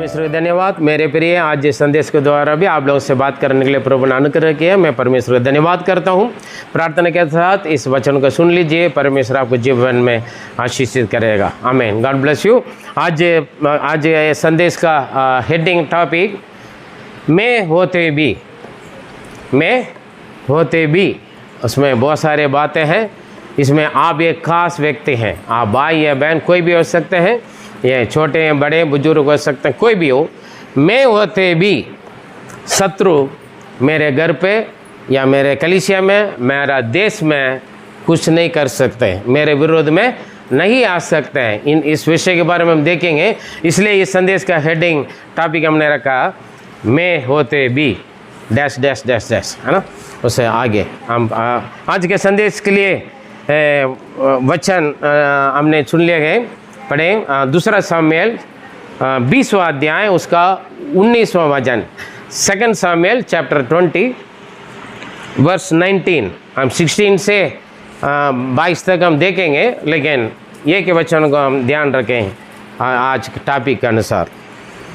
परमेश्वर को धन्यवाद। मेरे प्रिय, आज इस संदेश के द्वारा भी आप लोगों से बात करने के लिए प्रभु ने अनुग्रह किया। मैं परमेश्वर को धन्यवाद करता हूँ। प्रार्थना के साथ इस वचन को सुन लीजिए। परमेश्वर आपको जीवन में आशीषित करेगा। आमीन। God bless you. आज संदेश का हेडिंग टॉपिक मैं होते भी उसमें बहुत सारे बातें हैं। इसमें आप एक खास व्यक्ति हैं। आप भाई या बहन कोई भी हो सकते हैं, ये छोटे हैं, बड़े बुजुर्ग हो सकते हैं, कोई भी हो। मैं होते भी शत्रु मेरे घर पे या मेरे कलीसिया में, मेरा देश में कुछ नहीं कर सकते, मेरे विरोध में नहीं आ सकते हैं। इस विषय के बारे में हम देखेंगे। इसलिए इस संदेश का हेडिंग टॉपिक हमने रखा मैं होते भी डैश डैश डैश डैश, है ना। उससे आगे हम आज के संदेश के लिए वचन हमने चुन लिए गए। पढ़ें दूसरा सामुएल 20वां अध्याय उसका 19वां वचन। 2 सामुएल चैप्टर 20 वर्स 19। हम 16 से 22 तक हम देखेंगे, लेकिन ये के वचन को हम ध्यान रखें आज के टॉपिक के अनुसार।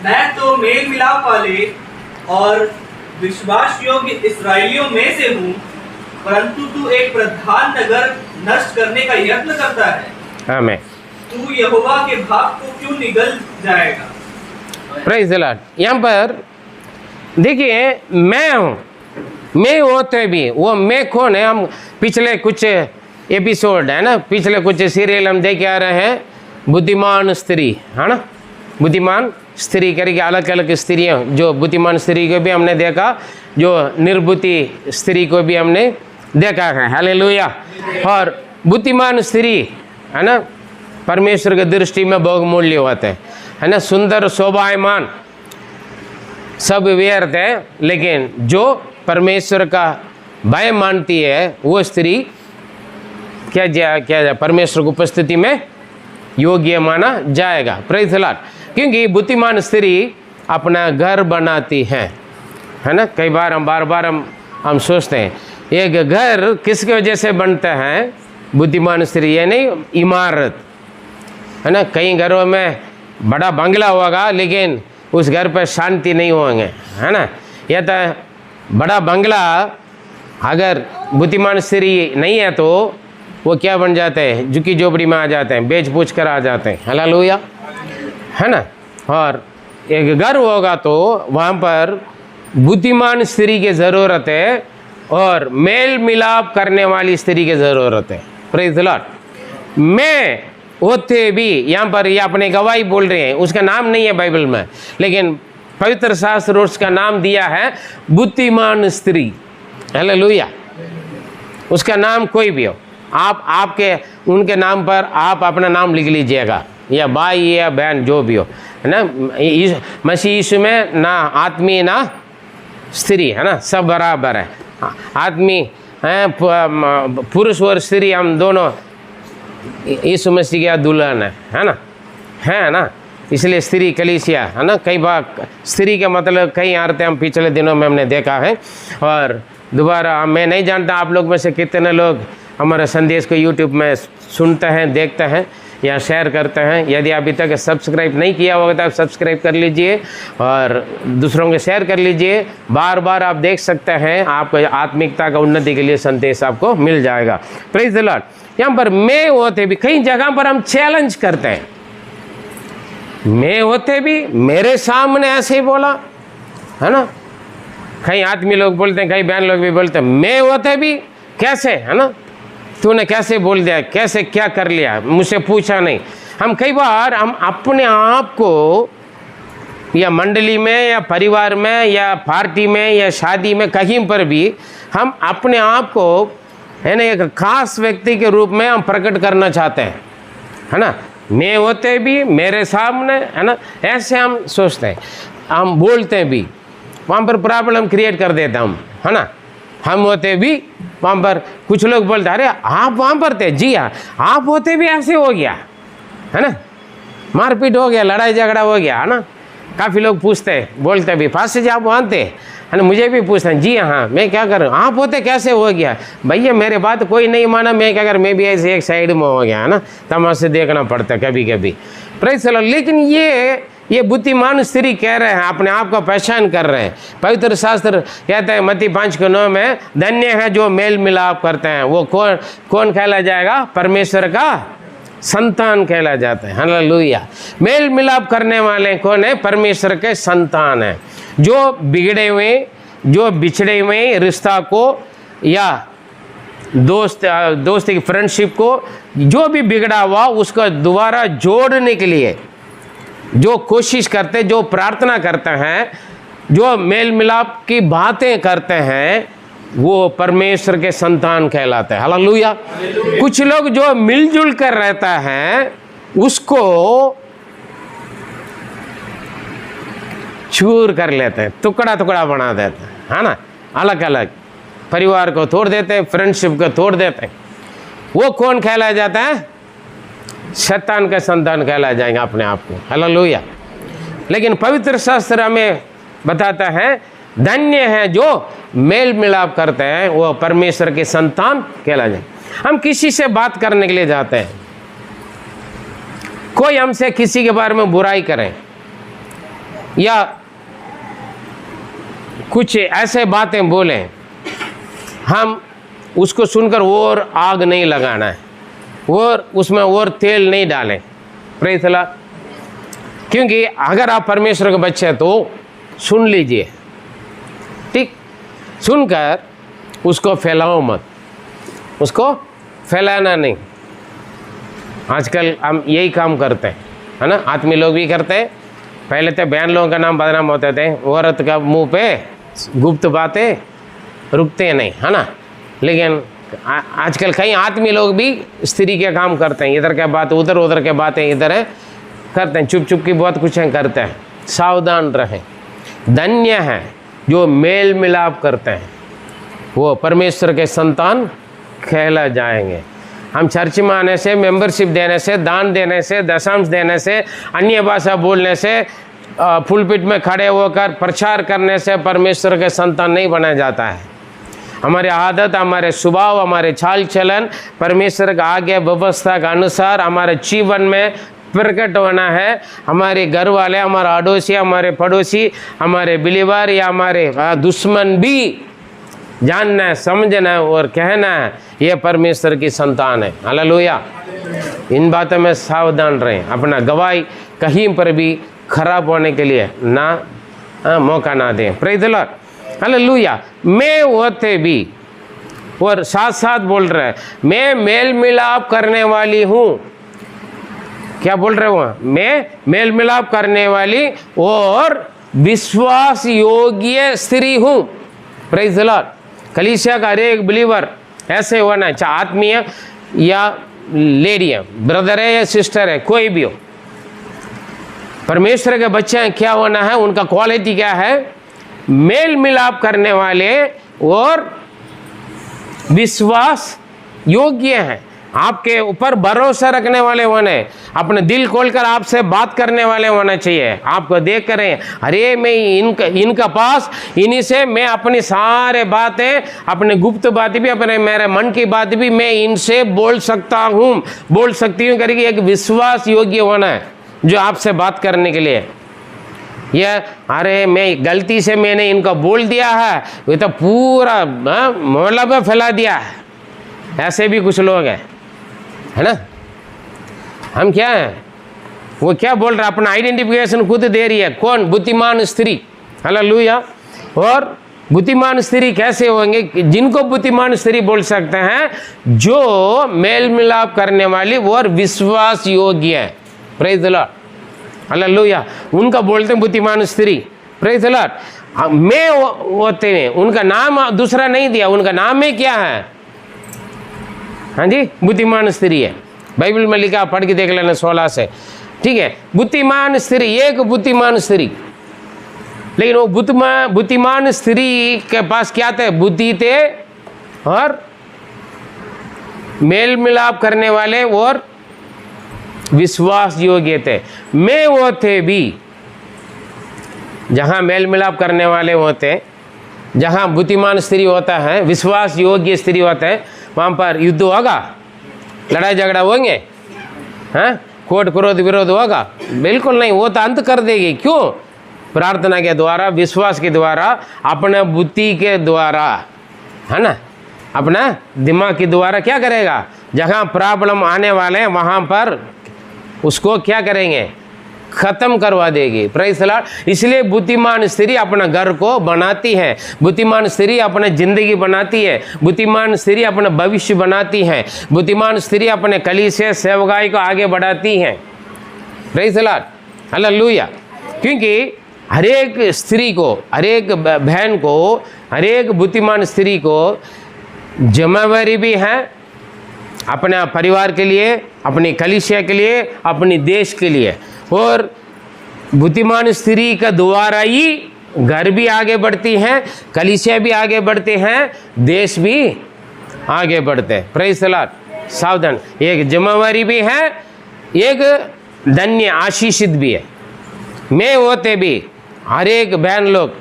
मैं तो मेल मिलाप वाले और विश्वास योग्य इस्राएलियों में से हूँ, परंतु तू एक प्रधान नगर नष्ट करने का यत्न करता है। आमीन। तू यहोवा के भाग को क्यों निगल जाएगा? Praise the Lord. यहाँ पर देखिए, मैं हूँ, मैं होते भी। वो मैं कौन है? हम पिछले कुछ एपिसोड है ना, पिछले कुछ सीरियल हम देख आ रहे हैं। बुद्धिमान स्त्री, है ना, बुद्धिमान स्त्री करके अलग अलग स्त्रियाँ। जो बुद्धिमान स्त्री को भी हमने देखा, जो निर्बुद्धि स्त्री को भी हमने देखा है। हालेलुया। और बुद्धिमान स्त्री, है ना, परमेश्वर की दृष्टि में बहुमूल्य होते हैं, है ना। सुंदर, शोभायमान, सब व्यर्थ है, लेकिन जो परमेश्वर का भय मानती है वो स्त्री क्या परमेश्वर की उपस्थिति में योग्य माना जाएगा। Praise the Lord. क्योंकि बुद्धिमान स्त्री अपना घर बनाती है ना। कई बार बार बार हम सोचते हैं एक घर किसकी वजह से बनता है? बुद्धिमान स्त्री, ये नहीं इमारत, है ना। कई घरों में बड़ा बंगला होगा, लेकिन उस घर पर शांति नहीं होंगे, है ना। यह तो बड़ा बंगला अगर बुद्धिमान स्त्री नहीं है तो वो क्या बन जाते हैं? झुकी झोपड़ी में आ जाते हैं, बेच पूछ कर आ जाते हैं। हालेलुया, है ना। और एक घर होगा तो वहाँ पर बुद्धिमान स्त्री की ज़रूरत है और मेल मिलाप करने वाली स्त्री की ज़रूरत है। Praise the Lord. मैं होते भी, यहाँ पर ये अपने गवाही बोल रहे हैं। उसका नाम नहीं है बाइबल में, लेकिन पवित्र शास्त्र उसका नाम दिया है बुद्धिमान स्त्री। हालेलुया। उसका नाम कोई भी हो, आपके उनके नाम पर आप अपना नाम लिख लीजिएगा, या भाई या बहन जो भी हो, है ना। मसीह यीशु में ना आदमी ना स्त्री, है ना, सब बराबर है। आदमी है, पुरुष और स्त्री हम दोनों यीशु मसीह का दुल्हन है ना। इसलिए स्त्री कलीसिया, है ना। कई बार स्त्री का मतलब कई अर्थ हम पिछले दिनों में हमने देखा है। और दोबारा मैं नहीं जानता आप लोग में से कितने लोग हमारे संदेश को यूट्यूब में सुनते हैं, देखते हैं या शेयर करते हैं। यदि अभी तक सब्सक्राइब नहीं किया होगा तो आप सब्सक्राइब कर लीजिए और दूसरों को शेयर कर लीजिए। बार बार आप देख सकते हैं, आपको आत्मिकता का उन्नति के लिए संदेश आपको मिल जाएगा। Praise the Lord. यहाँ पर मैं होते भी, कई जगह पर हम चैलेंज करते हैं। मैं होते भी मेरे सामने ऐसे ही बोला, है ना। कई आदमी लोग बोलते हैं, कई बहन लोग भी बोलते हैं मैं होते भी कैसे, है ना, तूने कैसे बोल दिया, कैसे क्या कर लिया, मुझसे पूछा नहीं। हम कई बार हम अपने आप को या मंडली में या परिवार में या पार्टी में या शादी में कहीं पर भी हम अपने आप को, है ना, एक खास व्यक्ति के रूप में हम प्रकट करना चाहते हैं, है ना। मैं होते भी मेरे सामने, है ना, ऐसे हम सोचते हैं, हम बोलते भी, वहाँ पर प्रॉब्लम क्रिएट कर देते हम, है ना। हम होते भी वहाँ पर कुछ लोग बोलते अरे आप वहाँ पर थे, जी हाँ, आप होते भी ऐसे हो गया, है ना, मारपीट हो गया, लड़ाई झगड़ा हो गया, है ना। काफ़ी लोग पूछते हैं, बोलते भी पास से आप मानते हैं, है ना। मुझे भी पूछते हैं, जी हाँ मैं क्या करूँ, आप होते कैसे हो गया भैया, मेरे बात कोई नहीं माना, मैं क्या कर, मैं भी ऐसे एक साइड में हो गया, है ना। तमाशे देखना पड़ता है कभी कभी, प्रेज़ द लॉर्ड। लेकिन ये बुद्धिमान स्त्री कह रहे हैं, अपने आप को पहचान कर रहे हैं। पवित्र शास्त्र कहता है मत्ती 5:9 में, धन्य है जो मेल मिलाप करते हैं, वो कौन कहला जाएगा, परमेश्वर का संतान कहला जाता है। हालेलुया। मेल मिलाप करने वाले कौन है, परमेश्वर के संतान है। जो बिगड़े हुए, जो बिछड़े हुए रिश्ता को या दोस्ती की फ्रेंडशिप को जो भी बिगड़ा हुआ उसको दोबारा जोड़ने के लिए जो कोशिश करते, जो प्रार्थना करते हैं, जो मेल मिलाप की बातें करते हैं, वो परमेश्वर के संतान कहलाते हैं। हालेलुया। कुछ लोग जो मिलजुल कर रहता है उसको चूर कर लेते हैं, टुकड़ा टुकड़ा बना देते हैं, है ना। अलग अलग परिवार को तोड़ देते हैं, फ्रेंडशिप को तोड़ देते हैं। वो कौन कहलाया जाता है, शैतान के संतान कहलाए जाएंगे अपने आप को। हालेलुया। लेकिन पवित्र शास्त्र हमें बताता है, धन्य है जो मेल मिलाप करते हैं, वो परमेश्वर के संतान कहलाए जाएंगे। हम किसी से बात करने के लिए जाते हैं, कोई हमसे किसी के बारे में बुराई करें या कुछ ऐसे बातें बोलें, हम उसको सुनकर और आग नहीं लगाना है, और उसमें और तेल नहीं डालें। Praise the Lord. क्योंकि अगर आप परमेश्वर के बच्चे हैं तो सुन लीजिए, ठीक, सुनकर उसको फैलाओ मत, उसको फैलाना नहीं। आजकल हम यही काम करते हैं, है ना। आत्मी लोग भी करते हैं। पहले तो बहन लोगों का नाम बदनाम होते थे, औरत का मुंह पे गुप्त बातें रुकते नहीं, है ना। लेकिन आजकल कई आदमी लोग भी स्त्री के काम करते हैं, इधर के बात उधर, उधर के बातें इधर है करते हैं, चुप चुप की बहुत कुछ करते हैं। सावधान रहें। धन्य है जो मेल मिलाप करते हैं, वो परमेश्वर के संतान कहला जाएंगे। हम चर्च में आने से, मेंबरशिप देने से, दान देने से, दशांश देने से, अन्य भाषा बोलने से, पुलपिट में खड़े होकर प्रचार करने से परमेश्वर के संतान नहीं बनाया जाता है। हमारे आदत, हमारे स्वभाव, हमारे चाल चलन परमेश्वर का आज्ञा व्यवस्था के अनुसार हमारे जीवन में प्रकट होना है। हमारे घर वाले, हमारा अड़ोसी, हमारे पड़ोसी, हमारे बिलीवर या हमारे दुश्मन भी जानना है, समझना है और कहना है ये परमेश्वर की संतान है। हालेलुया। इन बातों में सावधान रहें, अपना गवाही कहीं पर भी खराब होने के लिए ना मौका ना दें। Praise the Lord. हालेलुया। मैं होते भी, और साथ साथ बोल रहे हैं, मैं मेल मिलाप करने वाली हूँ। क्या बोल रहे हो, मैं मेल मिलाप करने वाली और विश्वास योग्य स्त्री हूँ। Praise the Lord. कलीसिया का हर एक बिलीवर ऐसे होना है, चाहे आत्मीय या लेडी है, ब्रदर है या सिस्टर है, कोई भी हो, परमेश्वर के बच्चे हैं, क्या होना है, उनका क्वालिटी क्या है, मेल मिलाप करने वाले और विश्वास योग्य हैं। आपके ऊपर भरोसा रखने वाले होने, अपने दिल खोलकर आपसे बात करने वाले होना चाहिए। आपको देख कर अरे मैं इनका पास, इन्हीं से मैं अपनी सारे बातें, अपने गुप्त बातें भी, अपने मेरे मन की बात भी मैं इनसे बोल सकता हूँ, बोल सकती हूँ करके एक विश्वास योग्य होना है जो आपसे बात करने के लिए। यह अरे मैं गलती से मैंने इनको बोल दिया है, वो तो पूरा मोहल्ला में फैला दिया है, ऐसे भी कुछ लोग हैं, है ना। हम क्या हैं, वो क्या बोल रहा है, अपना आइडेंटिफिकेशन खुद दे रही है। कौन, बुद्धिमान स्त्री। हालेलुया। और बुद्धिमान स्त्री कैसे होंगे, जिनको बुद्धिमान स्त्री बोल सकते हैं, जो मेल मिलाप करने वाली और विश्वास योग्य है। Praise the Lord. हालेलुया। उनका बोलते हैं बुद्धिमान स्त्री। Praise the Lord. मैं होते हैं, उनका नाम दूसरा नहीं दिया, उनका नाम में क्या है, हाँ जी, बुद्धिमान स्त्री है। बाइबल में लिखा, पढ़ के देख लेना 16 से, ठीक है। बुद्धिमान स्त्री, एक बुद्धिमान स्त्री। लेकिन वो बुद्धिमान स्त्री के पास क्या थे, बुद्धि थे और मेल मिलाप करने वाले और विश्वास योग्य थे। मैं वो थे भी, जहाँ मेल मिलाप करने वाले होते हैं, जहाँ बुद्धिमान स्त्री होता है, विश्वास योग्य स्त्री होता है, वहाँ पर युद्ध होगा, लड़ाई झगड़ा होंगे, हैं, कोट क्रोध विरोध होगा? बिल्कुल नहीं। वो तो अंत कर देगी। क्यों? प्रार्थना के द्वारा, विश्वास के द्वारा, अपने बुद्धि के द्वारा, है ना, अपना दिमाग के द्वारा क्या करेगा? जहाँ प्रॉब्लम आने वाले हैं वहाँ पर उसको क्या करेंगे? खत्म करवा देगी। Praise the Lord. इसलिए बुद्धिमान स्त्री अपना घर को बनाती है, बुद्धिमान स्त्री अपने जिंदगी बनाती है, बुद्धिमान स्त्री अपना भविष्य बनाती है, बुद्धिमान स्त्री अपने कलीसिया सेवकाई को आगे बढ़ाती है। Praise the Lord, hallelujah. क्योंकि हर एक स्त्री को, हर एक बहन को, हर एक बुद्धिमान स्त्री को जिम्मेवारी भी है अपने परिवार के लिए, अपनी कलीसिया के लिए, अपनी देश के लिए। और बुद्धिमान स्त्री का द्वारा ही घर भी आगे बढ़ती हैं, कलीसिया भी आगे बढ़ते हैं, देश भी आगे बढ़ते हैं। Praise the Lord. सावधान, एक जिम्मेवारी भी है, एक धन्य आशीषित भी है। मैं होते भी हर एक बहन लोग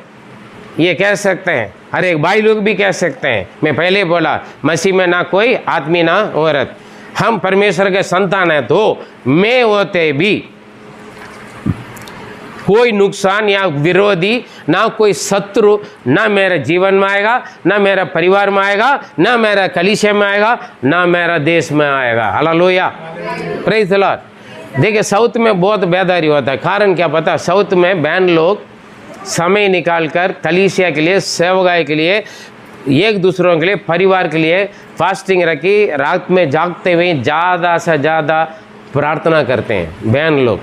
ये कह सकते हैं, हर एक भाई लोग भी कह सकते हैं, मैं पहले बोला, मसीह में ना कोई आदमी ना औरत, हम परमेश्वर के संतान हैं। तो मैं होते भी कोई नुकसान या विरोधी, ना कोई शत्रु, ना मेरे जीवन में आएगा, ना मेरा परिवार में आएगा, ना मेरा कलीसिया में आएगा, ना मेरा देश में आएगा। Hallelujah, praise the Lord. देखिए, साउथ में बहुत बेदारी होता है। कारण क्या पता? साउथ में बहन लोग समय निकालकर कलीसिया के लिए, सेवकाई के लिए, एक दूसरों के लिए, परिवार के लिए फास्टिंग रखी, रात में जागते हुए ज़्यादा से ज़्यादा प्रार्थना करते हैं बहन लोग।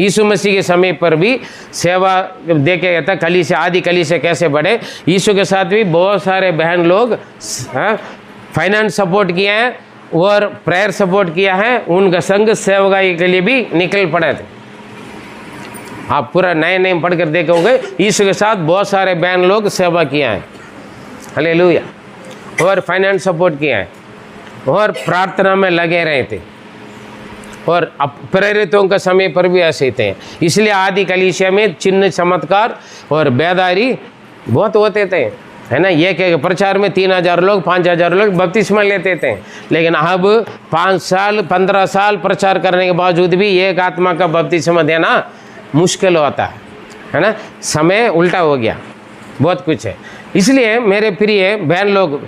यीशु मसीह के समय पर भी सेवा देखे गया था, कलीसिया, आदि कलीसिया कैसे बढ़े। यीशु के साथ भी बहुत सारे बहन लोग फाइनेंस सपोर्ट किए हैं और प्रेयर सपोर्ट किया है, उनका संग सेवकाई के लिए भी निकल पड़े थे। आप पूरा नए नए पढ़कर देखोगे, यीशु के साथ बहुत सारे बहन लोग सेवा किया है, हालेलुया, और फाइनेंस सपोर्ट किया है और प्रार्थना में लगे रहे थे। और अब प्रेरितों का समय पर भी ऐसे थे। इसलिए आदि कलीसिया में चिन्ह चमत्कार और बेदारी बहुत होते थे, है ना। एक प्रचार में 3000 लोग, 5000 लोग बपतिस्मा लेते थे। लेकिन अब 5 साल 15 साल प्रचार करने के बावजूद भी एक आत्मा का बपतिस्मा देना मुश्किल होता है ना। समय उल्टा हो गया, बहुत कुछ है। इसलिए मेरे प्रिय बहन लोग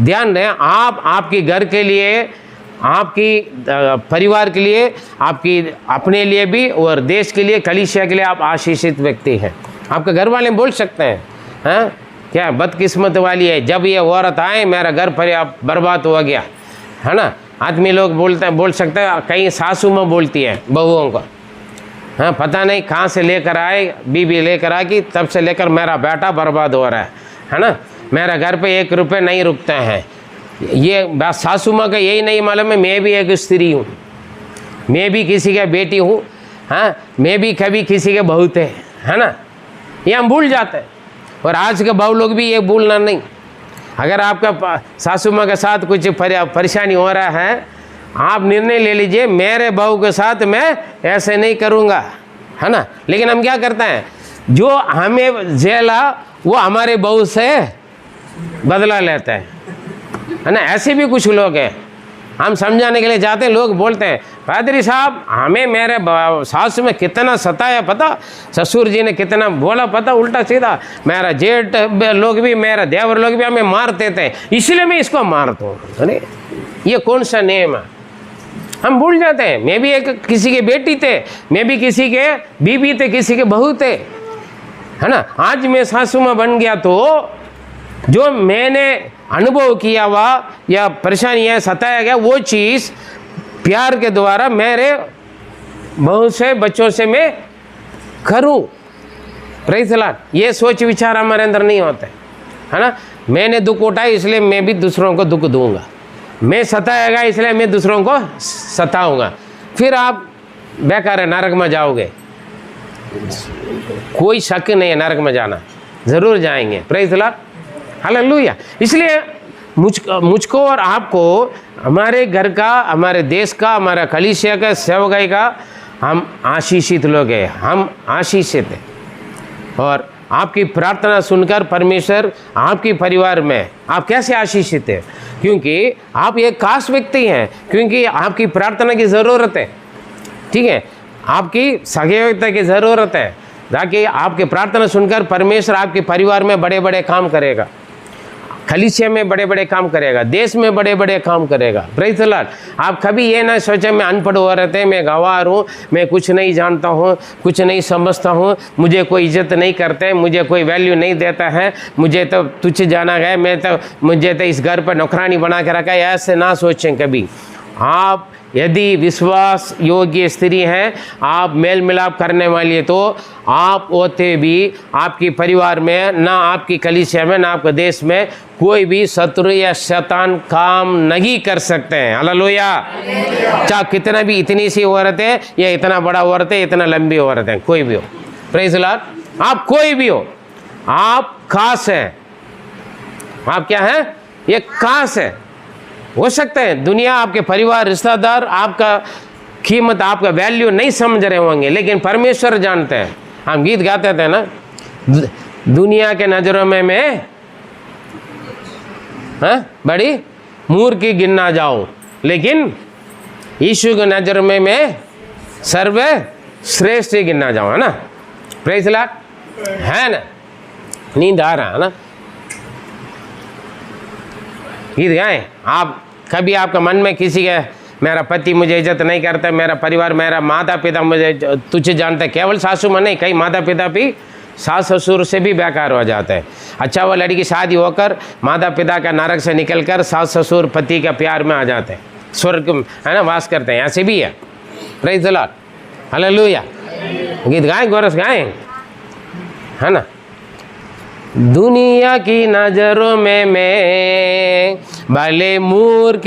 ध्यान दें, आप आपके घर के लिए, आपकी परिवार के लिए, आपकी अपने लिए भी और देश के लिए, कलीसिया के लिए आप आशीषित व्यक्ति हैं। आपके घर वाले बोल सकते हैं, हाँ क्या बदकिस्मत वाली है, जब ये औरत आए मेरा घर पर बर्बाद हो गया, है ना। आदमी लोग बोल सकते हैं, कहीं सासू माँ बोलती है बहुओं को, हाँ पता नहीं कहाँ से लेकर आए, बीबी लेकर आएगी, तब से लेकर मेरा बेटा बर्बाद हो रहा है ना। मेरा घर पे 1 रुपये नहीं रुकते हैं। ये बात सासू माँ का यही नहीं मालूम है, मैं भी एक स्त्री हूँ, मैं भी किसी का बेटी हूँ, हाँ मैं भी कभी किसी के बहू थे, है ना। ये हम भूल जाते हैं। और आज के बहू लोग भी ये भूलना नहीं। अगर आपका सासू माँ के साथ कुछ परेशानी हो रहा है, आप निर्णय ले लीजिए, मेरे बहू के साथ मैं ऐसे नहीं करूँगा, है ना। लेकिन हम क्या करते हैं, जो हमें झेला वो हमारे बहू से बदला लेते हैं, है ना। ऐसे भी कुछ लोग हैं, हम समझाने के लिए जाते हैं, लोग बोलते हैं पादरी साहब हमें मेरे सास में कितना सताया पता, ससुर जी ने कितना बोला पता, उल्टा सीधा। मेरा जेठ लोग भी, मेरा देवर लोग भी हमें मारते थे, इसलिए मैं इसको मारता हूँ। अरे ये कौन सा नियम है? हम भूल जाते हैं, मैं भी एक किसी के बेटी थे, मैं भी किसी के बीबी थे, किसी के बहू थे, है ना। आज मैं सासू माँ बन गया तो जो मैंने अनुभव किया हुआ या परेशानियाँ सताया गया, वो चीज़ प्यार के द्वारा मेरे बहू से, बच्चों से मैं करूँ। Praise the Lord. ये सोच विचार हमारे अंदर नहीं होते, है ना। मैंने दुख उठाया इसलिए मैं भी दूसरों को दुख दूंगा, मैं सताया गया इसलिए मैं दूसरों को सताऊंगा, फिर आप बेकार है, नरक में जाओगे। कोई शक नहीं है, नरक में जाना ज़रूर जाएंगे। Praise the Lord, hallelujah. इसलिए मुझको और आपको हमारे घर का, हमारे देश का, हमारा कलीसिया का, सेवकाई का हम आशीषित लोग हैं, हम आशीषित हैं। और आपकी प्रार्थना सुनकर परमेश्वर आपके परिवार में आप कैसे आशीषित है, क्योंकि आप एक खास व्यक्ति हैं, क्योंकि आपकी प्रार्थना की ज़रूरत है। ठीक है, आपकी सहयोगिता की ज़रूरत है, ताकि आपकी प्रार्थना सुनकर परमेश्वर आपके परिवार में बड़े बड़े काम करेगा, कलीसिया में बड़े बड़े काम करेगा, देश में बड़े बड़े काम करेगा। Praise the Lord. आप कभी ये ना सोचें मैं अनपढ़ हो रहे थे, मैं गंवार हूँ, मैं कुछ नहीं जानता हूँ, कुछ नहीं समझता हूँ, मुझे कोई इज्जत नहीं करते, मुझे कोई वैल्यू नहीं देता है, मुझे तो तुच्छ जाना है, मुझे तो इस घर पर नौकरानी बना के रखा है। ऐसे ना सोचें कभी। आप यदि विश्वास योग्य स्त्री हैं, आप मेल मिलाप करने वाली है, तो आप होते भी आपके परिवार में, ना आपकी कलीसिया में, ना आपके देश में कोई भी शत्रु या शैतान काम नहीं कर सकते हैं। हालेलुया। चाहे कितना भी इतनी सी औरत है या इतना बड़ा औरत है, इतना लंबी औरत है, कोई भी हो, प्रेज़ द लॉर्ड, आप कोई भी हो, आप खास हैं। आप क्या हैं? ये खास है। हो सकते हैं दुनिया, आपके परिवार, रिश्तेदार आपका कीमत, आपका वैल्यू नहीं समझ रहे होंगे, लेकिन परमेश्वर जानते हैं। हम गीत गाते थे ना, दुनिया के नज़रों में मैं बड़ी मूर्ख गिनना जाऊं, लेकिन यीशु की नज़र में मैं सर्वश्रेष्ठ गिनना जाऊं, है ना। Praise the Lord. है ना, नींद आ रहा है ना, गीत गाएं। आप कभी आपका मन में किसी के मेरा पति मुझे इज्जत नहीं करता, मेरा परिवार, मेरा माता पिता मुझे तुझे जानते, केवल सासू माँ नहीं, कई माता पिता भी सास ससुर से भी बेकार हो जाते हैं। अच्छा, वो लड़की शादी होकर माता पिता का नरक से निकलकर सास ससुर पति का प्यार में आ जाते हैं, स्वर्ग है ना वास करते हैं, ऐसे भी है। Praise the Lord. हालेलुया। गीत गाएं, गोरस गाएं, है ना। दुनिया की नज़रों में मैं भले मूर्ख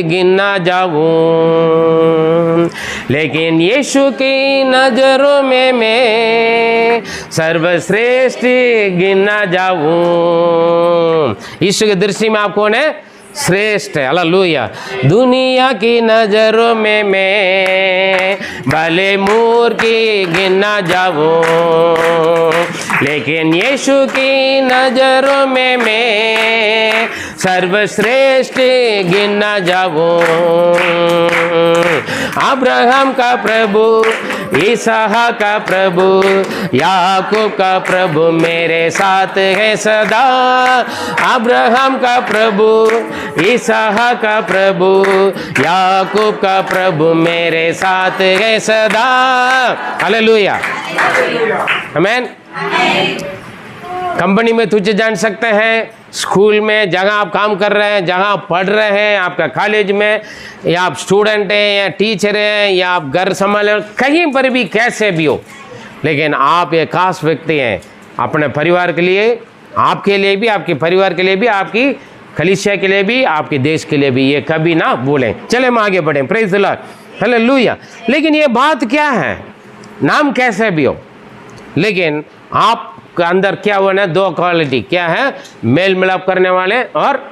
गिना जाऊं, लेकिन यीशु की नज़रों में मैं सर्वश्रेष्ठ गिना जाऊं। यीशु की दृष्टि में आप कौन है? श्रेष्ठ है। हालेलुया। दुनिया की नज़रों में मैं भले मूर्ख गिना जाऊं, लेकिन यीशु की नज़रों में मैं सर्वश्रेष्ठ गिना जाऊं। अब्राहम का प्रभु, इसहाक का प्रभु, याकूब का प्रभु मेरे साथ है सदा। अब्राहम का प्रभु, इसहाक का प्रभु, याकूब का प्रभु मेरे साथ है सदा। हालेलुया। आमीन। कंपनी में तुझे जान सकते हैं, स्कूल में, जहाँ आप काम कर रहे हैं, जहाँ आप पढ़ रहे हैं, आपका कॉलेज में, या आप स्टूडेंट हैं या टीचर हैं या आप घर संभाल, कहीं पर भी कैसे भी हो, लेकिन आप एक खास व्यक्ति हैं अपने परिवार के लिए, आपके लिए भी, आपके परिवार के लिए भी, आपकी कलीसिया के लिए भी, आपके देश के लिए भी। ये कभी ना भूलें। चले हम आगे बढ़ें। Praise the Lord. हालेलुया। लेकिन ये बात क्या है, नाम कैसे भी हो, लेकिन आपके अंदर क्या होना है? दो क्वालिटी क्या है? मेल मिलाप करने वाले और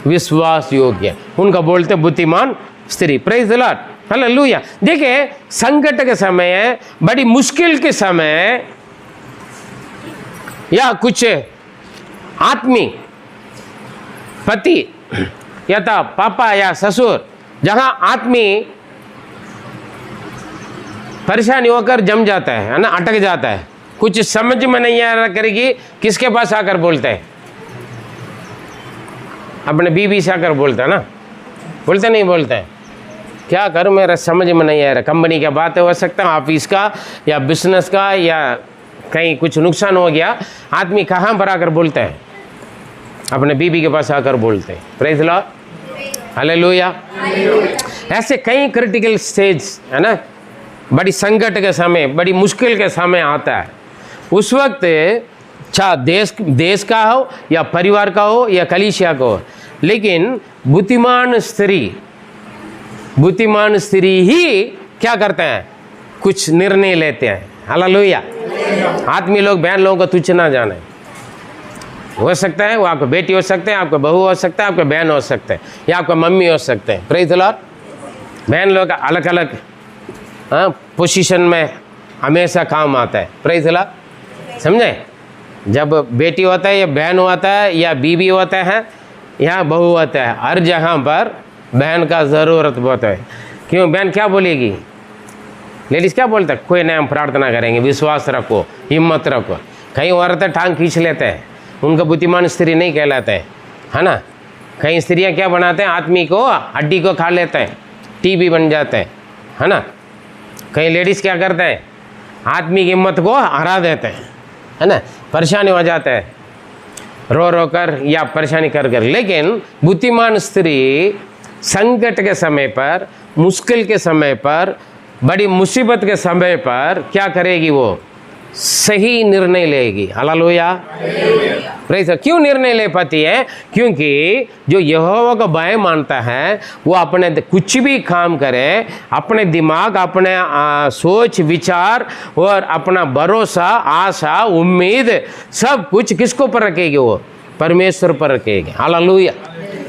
विश्वास योग्य, उनका बोलते बुद्धिमान स्त्री। Praise the Lord. हालेलुया। देखिए, संकट के समय, बड़ी मुश्किल के समय, या कुछ आदमी, पति या तो पापा या ससुर, जहाँ आदमी परेशानी होकर जम जाता है ना, अटक जाता है, कुछ समझ में नहीं आ रहा करेगी, किसके पास आकर बोलते हैं? अपने बीवी से आकर बोलते हैं ना, बोलते नहीं बोलते हैं? क्या करूं, मेरा समझ में नहीं आ रहा। कंपनी की बातें हो सकता है, ऑफिस का या बिजनेस का, या कहीं कुछ नुकसान हो गया, आदमी कहाँ पर आकर बोलते हैं? अपने बीवी के पास आकर बोलते हैं। Praise the Lord. हालेलुया। ऐसे कई क्रिटिकल स्टेज है ना, बड़ी संकट के समय, बड़ी मुश्किल के समय आता है, उस वक्त चाहे देश का हो या परिवार का हो या कलीसिया का हो, लेकिन बुद्धिमान स्त्री ही क्या करते हैं? कुछ निर्णय लेते हैं। हालेलुया। आदमी लोग, बहन लोगों को तुच्छ ना जाने। हो सकता है वो आपका बेटी हो सकते हैं, आपका बहू हो सकता है, आपका बहन हो सकते हैं, या आपका मम्मी हो सकते हैं। Praise the Lord. बहन लोग अलग अलग पोजीशन में हमेशा काम आता है। Praise the Lord. समझे? जब बेटी होता है या बहन होता है या बीवी होता है या बहू होता है, हर जगह पर बहन का ज़रूरत बहुत है। क्यों? बहन क्या बोलेगी? लेडीज़ क्या बोलते हैं? कोई नहीं, हम प्रार्थना करेंगे, विश्वास रखो, हिम्मत रखो। कई औरतें टांग खींच लेते हैं, उनका बुद्धिमान स्त्री नहीं कहलाते हैं, है ना। कई स्त्रियां क्या बनाते हैं? आदमी को हड्डी को खा लेते हैं, टीबी बन जाते हैं, है ना। कई लेडीज़ क्या करते हैं? आदमी की हिम्मत को हरा देते हैं, है ना, परेशानी हो जाते हैं रो रो कर या परेशानी कर कर। लेकिन बुद्धिमान स्त्री संकट के समय पर, मुश्किल के समय पर, बड़ी मुसीबत के समय पर क्या करेगी? वो सही निर्णय लेगी। Hallelujah, praise. क्यों निर्णय ले पाती है? क्योंकि जो यहोवा का भय मानता है वो अपने कुछ भी काम करे, अपने दिमाग, अपने सोच विचार और अपना भरोसा, आशा, उम्मीद सब कुछ किसको पर रखेगी? वो परमेश्वर पर रखेगी। हालेलुया।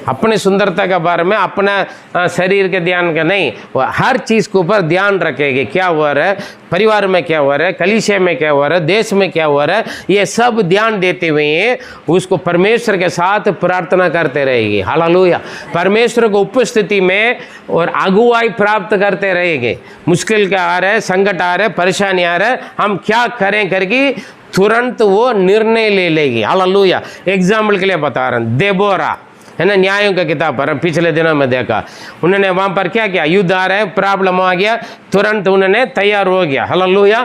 अपनी सुंदरता के बारे में, अपना शरीर के ध्यान का नहीं, वो हर चीज़ के ऊपर ध्यान रखेगी। क्या हो रहा है परिवार में, क्या हो रहा है कलीसिया में, क्या हो रहा है देश में, क्या हो रहा है, ये सब ध्यान देते हुए उसको परमेश्वर के साथ प्रार्थना करते रहेगी। हालेलुया। परमेश्वर को उपस्थिति में और अगुवाई प्राप्त करते रहेंगे। मुश्किल क्या आ रहा है, संकट आ रहा है, परेशानी आ रहा है, हम क्या करें करके तुरंत वो निर्णय ले लेगी। हालेलुया। एग्जाम्पल के लिए बता रहा हूँ, देबोरा है ना, न्यायों का किताब पर पिछले दिनों में देखा, उन्होंने वहाँ पर क्या किया? युद्ध आ रहा है, प्रॉब्लम आ गया, तुरंत उन्होंने तैयार हो गया। हालेलुया।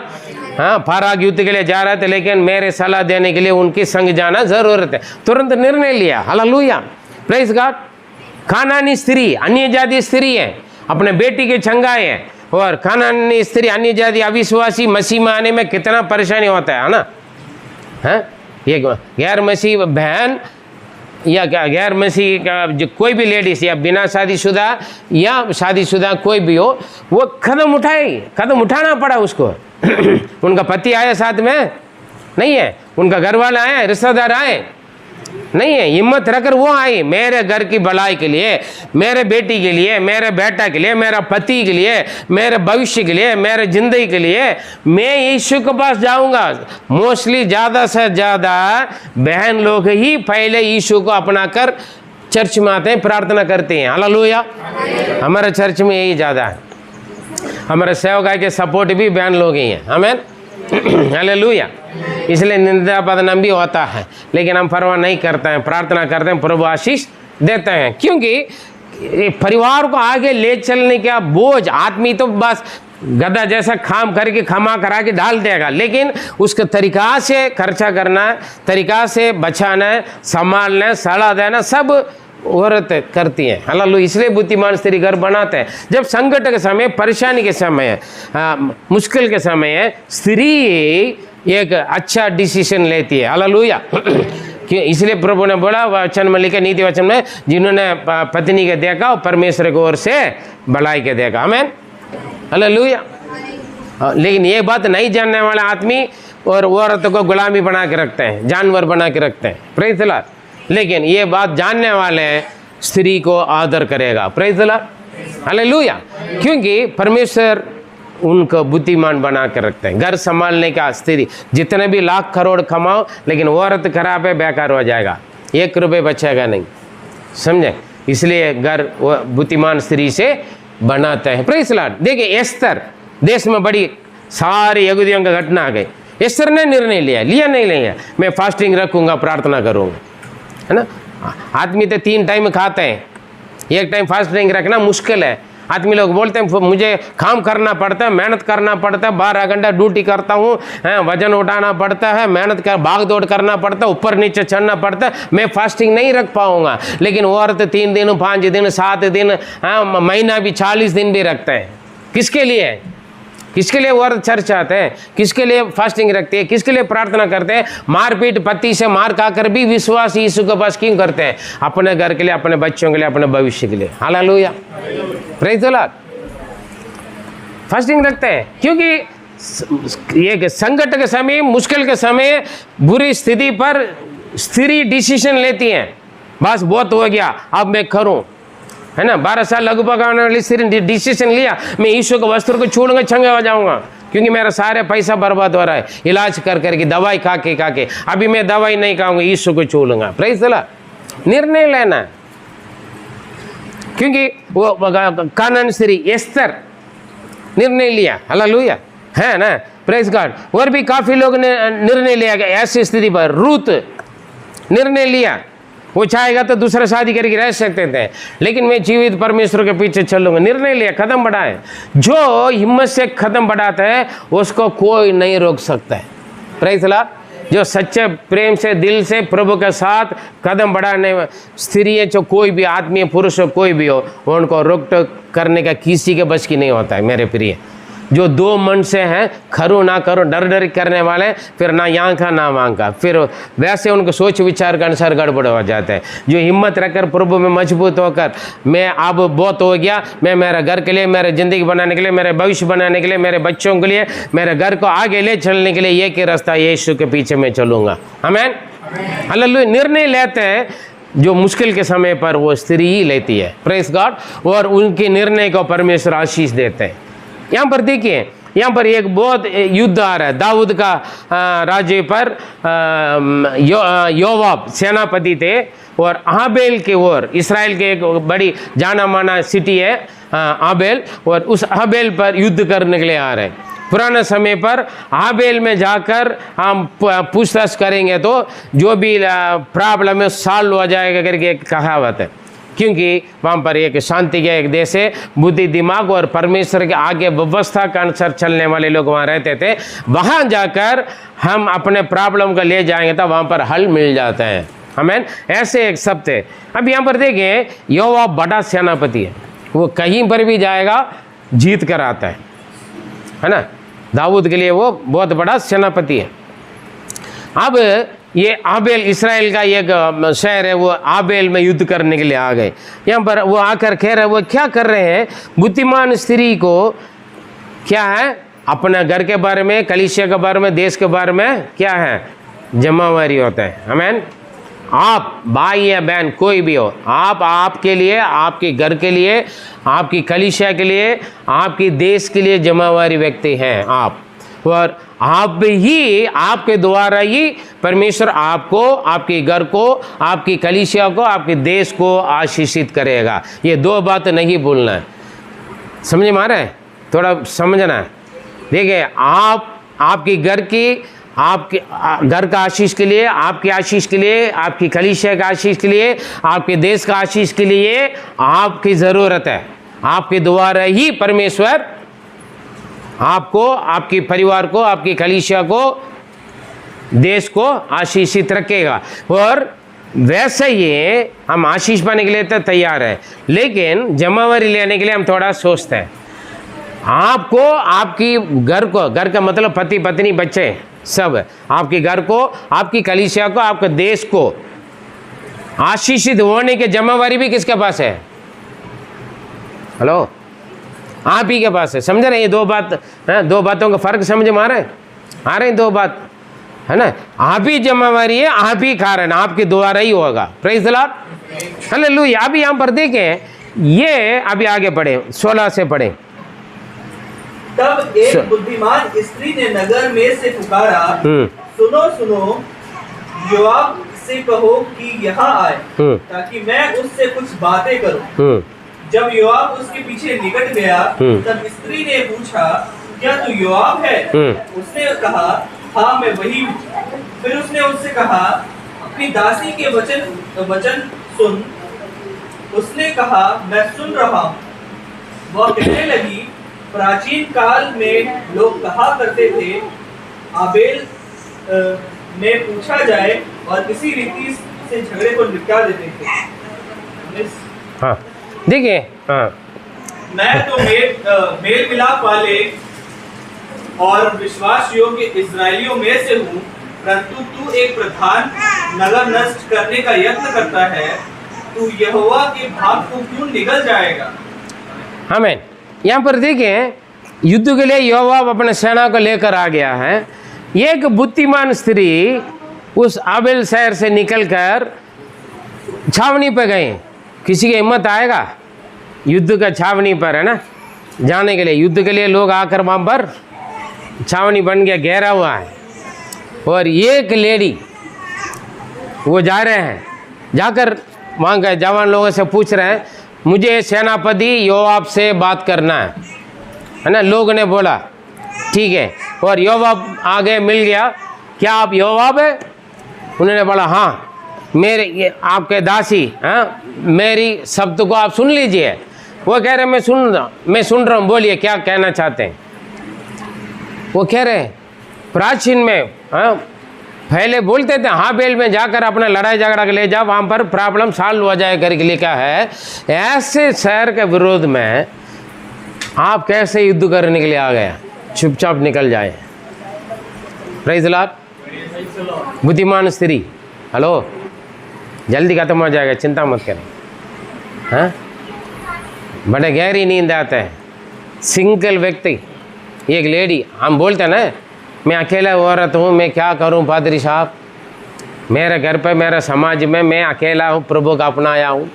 हाँ, फाराग युद्ध के लिए जा रहे थे, लेकिन मेरे सलाह देने के लिए उनके संग जाना जरूरत है, तुरंत निर्णय लिया। Hallelujah, praise God. कानानी स्त्री, अन्य जाति स्त्री है, अपने बेटी के छंगाए है, और कानानी स्त्री, अन्य जाति अविश्वासी मसीह में आने में कितना परेशानी होता है ना। हाँ, ये गैर मसीह बहन या गैर मसीह का जो कोई भी लेडीज़ या बिना शादीशुदा या शादीशुदा कोई भी हो, वो कदम उठाना पड़ा उसको। उनका पति आया साथ में नहीं है, उनका घर वाला आए, रिश्तेदार आए नहीं है, हिम्मत रखकर वो आई मेरे घर की भलाई के लिए, मेरे बेटी के लिए, मेरे बेटा के लिए, मेरा पति के लिए, मेरे भविष्य के लिए, मेरे जिंदगी के लिए मैं यीशु के पास जाऊंगा। मोस्टली ज़्यादा से ज़्यादा बहन लोग ही पहले यीशु को अपनाकर चर्च में आते हैं, प्रार्थना करते हैं। हालेलुया। हमारे चर्च में यही ज़्यादा है, हमारे सेवकाई के सपोर्ट भी बहन लोग ही हैं। आमीन, हालेलुया। इसलिए निंदा बदनाम भी होता है, लेकिन हम परवाह नहीं करते हैं, प्रार्थना करते हैं, प्रभु आशीष देते हैं। क्योंकि परिवार को आगे ले चलने का बोझ आदमी तो बस गधा जैसा काम करके खमा करा के डाल देगा, लेकिन उसके तरीका से खर्चा करना, तरीका से बचाना, संभालना, सलाह देना सब औरत करती हैं। हालेलुया। इसलिए बुद्धिमान स्त्री घर बनाते हैं। जब संकट के समय, परेशानी के समय, मुश्किल के समय स्त्री एक अच्छा डिसीजन लेती है। हालेलुया। इसलिए प्रभु ने बोला वचन में लिखे, नीति वचन में, जिन्होंने पत्नी के देखा और परमेश्वर की ओर से भलाई के देखा। आमीन, हालेलुया। लेकिन ये बात नहीं जानने वाले आदमी और औरतों को गुलामी बना के रखते हैं, जानवर बना के रखते हैं। Praise the Lord. लेकिन ये बात जानने वाले स्त्री को आदर करेगा। Praise the Lord, hallelujah. क्योंकि परमेश्वर उनको बुद्धिमान बना कर रखते हैं। घर संभालने का स्त्री जितने भी लाख करोड़ कमाओ, लेकिन औरत खराब है, बेकार हो जाएगा, 1 रुपये बचेगा नहीं, समझे। इसलिए घर बुद्धिमान स्त्री से बनाते हैं। Praise the Lord. देखिए एस्तर देश में बड़ी सारी यहूदियों का घटना आ गई। एस्तर ने निर्णय लिया नहीं लिया, मैं फास्टिंग रखूँगा, प्रार्थना करूँगा, है ना। आदमी तो 3 टाइम खाते हैं, 1 टाइम फास्टिंग रखना मुश्किल है। आदमी लोग बोलते हैं मुझे काम करना पड़ता है, मेहनत करना पड़ता है, 12 घंटा ड्यूटी करता हूँ, वजन उठाना पड़ता है, मेहनत कर भाग दौड़ करना पड़ता है, ऊपर नीचे चढ़ना पड़ता है, मैं फास्टिंग नहीं रख पाऊंगा। लेकिन औरत 3 दिन, 5 दिन, 7 दिन, महीना भी 40 दिन भी रखते हैं। किसके लिए? किसके लिए औरत चर्च आते हैं? किसके लिए फास्टिंग रखते हैं? किसके लिए प्रार्थना करते हैं? मारपीट पति से मार खाकर भी विश्वास यीशु के पास क्यों करते हैं? अपने घर के लिए, अपने बच्चों के लिए, अपने भविष्य के लिए। Hallelujah, praise the Lord. Fasting रखते हैं क्योंकि ये संकट के समय, मुश्किल के समय, बुरी स्थिति पर स्त्री डिसीजन लेती हैं, बस बहुत हो गया, अब मैं करूं। है ना। 12 साल लघु पकाने वाली स्त्री ने डिसीजन लिया, मैं यीशु के वस्त्र को छूऊंगा, चंगा हो जाऊंगा, क्योंकि मेरा सारे पैसा बर्बाद हो रहा है इलाज कर करके, दवाई खा के। अभी मैं दवाई नहीं खाऊंगा, यीशु को छू लूंगा। Praise the Lord. निर्णय लेना, क्योंकि वो कानान स्त्री एस्तर निर्णय लिया, हालेलुया, है ना। Praise God. और भी काफी लोग ने निर्णय लिया कि ऐसी स्थिति पर रूत निर्णय लिया, वो चाहेगा तो दूसरा शादी करके रह सकते थे, लेकिन मैं जीवित परमेश्वर के पीछे चलूंगा। निर्णय लिया, कदम बढ़ाए। जो हिम्मत से कदम बढ़ाता है उसको कोई नहीं रोक सकता है। Praise the Lord. जो सच्चे प्रेम से दिल से प्रभु के साथ कदम बढ़ाने स्त्री है, जो कोई भी आदमी पुरुष हो, कोई भी हो, उनको रोक टोक करने का किसी के बस की नहीं होता है मेरे प्रिय। जो दो मन से हैं, खरू ना करो, डर डर करने वाले, फिर ना यहाँ का ना वहाँ का, फिर वैसे उनको सोच विचार के अनुसार गड़बड़ हो जाता है। जो हिम्मत रखकर प्रभु में मजबूत होकर, मैं अब बहुत हो गया, मैं मेरे घर के लिए, मेरे ज़िंदगी बनाने के लिए, मेरे भविष्य बनाने के लिए, मेरे बच्चों के लिए, मेरे घर को आगे ले चलने के लिए एक ही रास्ता, यीशु के पीछे मैं चलूँगा। आमीन, हालेलुया। निर्णय लेते हैं जो मुश्किल के समय पर वो स्त्री ही लेती है। Praise God. और उनके निर्णय को परमेश्वर आशीष देते हैं। यहाँ पर देखिए, यहाँ पर एक बहुत युद्ध आ रहा है दाऊद का राज्य पर। योवाब सेनापति थे, और आबेल के ओर, इसराइल के एक बड़ी जाना माना सिटी है आबेल, और उस आबेल पर युद्ध करने के लिए आ रहे हैं। पुराने समय पर आबेल में जाकर हम पूछताछ करेंगे तो जो भी प्रॉब्लम है सॉल्व हो जाएगा करके एक कहावत है, क्योंकि वहाँ पर एक शांति का एक देश है, बुद्धि दिमाग और परमेश्वर के आगे व्यवस्था के अनुसार चलने वाले लोग वहाँ रहते थे। वहाँ जाकर हम अपने प्रॉब्लम को ले जाएंगे तो वहाँ पर हल मिल जाता है। आमीन। ऐसे एक शब्द है। अब यहाँ पर देखें, योवाब बड़ा सेनापति है, वो कहीं पर भी जाएगा जीत कर आता है ना। दाऊद के लिए वो बहुत बड़ा सेनापति है। अब ये आबेल, इसराइल का एक शहर है, वो आबेल में युद्ध करने के लिए आ गए। यहाँ पर वो आकर कह रहे, वो क्या कर रहे हैं, बुद्धिमान स्त्री को क्या है, अपना घर के बारे में, कलीसिया के बारे में, देश के बारे में क्या है, जिम्मेवारी होता है। आमीन। आप भाई या बहन कोई भी हो, आप आपके लिए, आपके घर के लिए, आपकी कलीसिया के लिए, आपकी देश के लिए जिम्मेवारी व्यक्ति हैं आप। और आप ही, आपके द्वारा ही परमेश्वर आपको, आपके घर को, आपकी कलीसिया को, आपके देश को आशीषित करेगा। ये दो बात नहीं भूलना है। समझ में आ रहा है? थोड़ा समझना है। देखिए, आप आपके घर की, आपके घर का आशीष के लिए, आपकी आशीष के लिए, आपकी कलीसिया का आशीष के लिए, आपके देश का आशीष के लिए आपकी ज़रूरत है। आपके द्वारा ही परमेश्वर आपको, आपके परिवार को, आपकी कलीसिया को, देश को आशीषित रखेगा। और वैसे ही हम आशीष पाने के लिए तो तैयार है, लेकिन जिम्मेवारी लेने के लिए हम थोड़ा सोचते हैं। आपको, आपकी घर को, घर का मतलब पति पत्नी बच्चे सब, आपके घर को, आपकी कलीसिया को, आपके देश को आशीषित होने की जिम्मेवारी भी किसके पास है? हेलो, आप ही के पास है। समझ रहे हैं? ये दो बात है, दो बातों का फर्क समझ में आ रहा है दो बात है ना। आप ही जिम्मेवारी है, आप ही कारण, आपके द्वारा ही होगा। Praise the Lord, hallelujah. अभी यहाँ पर देखें, ये अभी आगे पढ़े, 16 से पढ़े। तब एक बुद्धिमान स्त्री ने नगर में से पुकारा, सुनो सुनो, योआब से कहो कि यहाँ आए, ताकि मैं उससे कुछ बातें करूं। जब योआब उसके पीछे निकट गया, तब स्त्री ने पूछा, क्या तू योआब है? उसने कहा, हाँ मैं वही हूँ। फिर उसने उससे कहा, अपनी दासी के वचन सुन। उसने कहा, मैं सुन रहा हूँ। वह कहने लगी, प्राचीन काल में लोग कहा करते थे, आबेल में पूछा जाए और इसी रीति से झगड़े को निपटा देते थे। हाँ, देखिए, हाँ, मैं तो मेल मिलाप वाले और विश्वास योग्य इस्राएलियों में से हूँ, परंतु तू एक प्रधान नगर नष्ट करने का यत्न करता है। तू यहोवा के भाग को क्यों निगल जाएगा? आमीन। यहाँ पर देखें, युद्ध के लिए योआब अपने सेना को लेकर आ गया है। एक बुद्धिमान स्त्री उस आबेल शहर से निकलकर छावनी पे गई। किसी की हिम्मत आएगा? युद्ध का छावनी पर, है ना, जाने के लिए, युद्ध के लिए लोग आकर वहाँ पर छावनी बन गया, घेरा हुआ है। और एक लेडी वो जा रहे हैं, जाकर वहाँ के जवान लोगों से पूछ रहे हैं, मुझे सेनापति योआब से बात करना है ना। लोग ने बोला ठीक है, और योआब आगे मिल गया, क्या आप योआब है? उन्होंने बोला हाँ, मेरे ये आपके दासी, हाँ, मेरी शब्द को आप सुन लीजिए। वो कह रहे मैं सुन रहा हूँ, बोलिए क्या कहना चाहते हैं। वो कह रहे प्राचीन में, हाँ, पहले बोलते थे हाबेल में जाकर अपना लड़ाई झगड़ा ले जाओ, वहाँ पर प्रॉब्लम सॉल्व हो जाए करके लिखा है। ऐसे शहर के विरोध में आप कैसे युद्ध करने के लिए आ गया? चुपचाप निकल जाए। Praise the Lord. बुद्धिमान स्त्री, हेलो, जल्दी खत्म हो जाएगा, चिंता मत करें। हाँ, बड़े गहरी नींद आता है। सिंगल व्यक्ति, एक लेडी, हम बोलते हैं ना, मैं अकेला औरत हूँ, मैं क्या करूँ पादरी साहब, मेरे घर पे, मेरे समाज में मैं अकेला हूँ, प्रभु का अपनाया हूँ,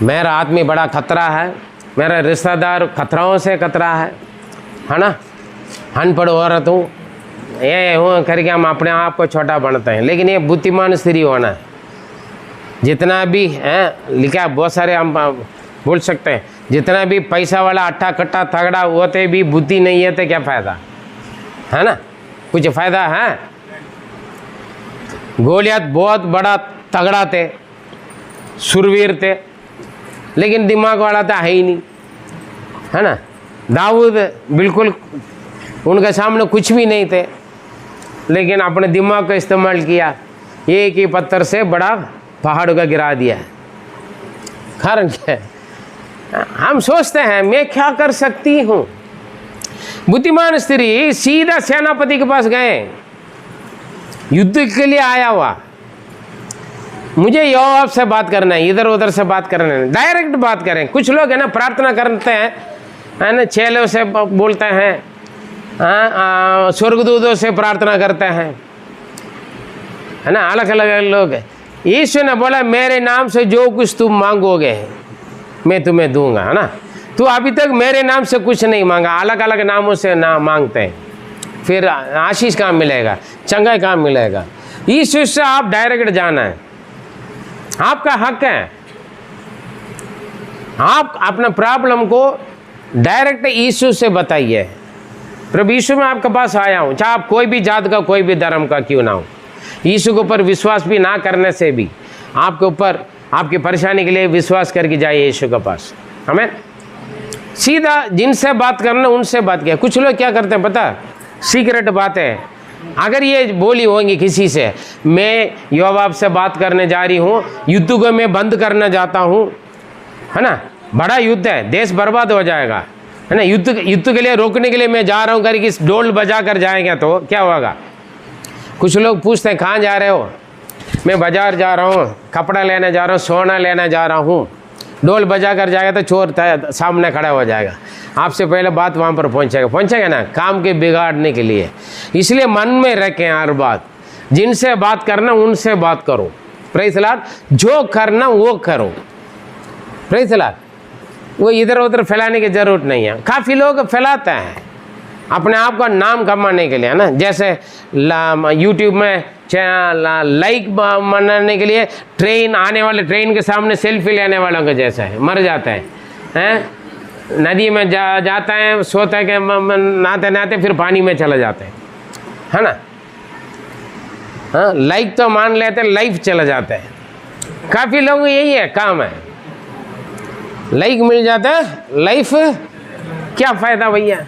मेरा आदमी बड़ा खतरा है, मेरा रिश्तेदार खतराओं से खतरा है ना, अनपढ़ औरत हूँ, ये हूँ करके हम अपने आप को छोटा बनते हैं। लेकिन ये बुद्धिमान स्त्री होना है। जितना भी है लिखा, बहुत सारे हम बोल सकते हैं, जितना भी पैसा वाला अट्ठा कट्टा तगड़ा होते भी बुद्धि नहीं है तो क्या फ़ायदा है ना? कुछ फ़ायदा है? गोलियत बहुत बड़ा तगड़ा थे, सुरवीर थे, लेकिन दिमाग वाला तो है ही नहीं, है ना। दाऊद बिल्कुल उनके सामने कुछ भी नहीं थे, लेकिन अपने दिमाग का इस्तेमाल किया, एक ही पत्थर से बड़ा पहाड़ का गिरा दिया। कारण क्या है? हम सोचते हैं मैं क्या कर सकती हूँ। बुद्धिमान स्त्री सीधा सेनापति के पास गए, युद्ध के लिए आया हुआ, मुझे योआब से बात करना है, इधर उधर से बात करना है, डायरेक्ट बात करें। कुछ लोग है ना प्रार्थना करते हैं, है ना, चेलों से बोलते हैं, हाँ, स्वर्गदूतों से प्रार्थना करते हैं, है ना, अलग अलग लोग। यीशु ने बोला मेरे नाम से जो कुछ तुम मांगोगे मैं तुम्हें दूंगा, है ना। तू अभी तक मेरे नाम से कुछ नहीं मांगा, अलग अलग नामों से नाम मांगते हैं, फिर आशीष कहाँ मिलेगा, चंगाई कहाँ मिलेगा? यीशु से आप डायरेक्ट जाना है, आपका हक है। आप अपना प्रॉब्लम को डायरेक्ट यीशु से बताइए, प्रभु यीशु मैं आपके पास आया हूँ, चाहे आप कोई भी जात का, कोई भी धर्म का क्यों ना हो। यीशु के ऊपर विश्वास भी ना करने से भी आपके ऊपर, आपकी परेशानी के लिए विश्वास करके जाइए यीशु के पास। हमें सीधा जिनसे बात करना उनसे बात किया। कुछ लोग क्या करते हैं पता, सीक्रेट बातें, अगर ये बोली होंगी किसी से, मैं योआब से बात करने जा रही हूँ, युद्ध को मैं बंद करना चाहता हूँ, है ना, बड़ा युद्ध है, देश बर्बाद हो जाएगा, है ना, युद्ध के लिए रोकने के लिए मैं जा रहा हूँ करके ढोल बजा कर जाएंगे तो क्या होगा? कुछ लोग पूछते हैं कहाँ जा रहे हो? मैं बाजार जा रहा हूँ, कपड़ा लेने जा रहा हूँ, सोना लेने जा रहा हूँ। ढोल बजा कर जाएगा तो चोर सामने खड़ा हो जाएगा, आपसे पहले बात वहाँ पर पहुँचेगा ना, काम के बिगाड़ने के लिए। इसलिए मन में रखें हर बात, जिनसे बात करना उनसे बात करो। Praise the Lord. जो करना वो करो। Praise the Lord. वो इधर उधर फैलाने की ज़रूरत नहीं है। काफ़ी लोग फैलाते हैं अपने आप का नाम कमाने के लिए, है ना, जैसे यूट्यूब में लाइक बनाने के लिए ट्रेन आने वाले, ट्रेन के सामने सेल्फी लेने वालों के जैसा है, मर जाता है, नदी में जाता है, सोता है, नहाते नहाते फिर पानी में चला जाते हैं, है ना। हाँ, लाइक तो मान लेते हैं, लाइफ चला जाता है। काफ़ी लोगों यही है काम है, लाइक मिल जाता है, लाइफ क्या फ़ायदा भैया?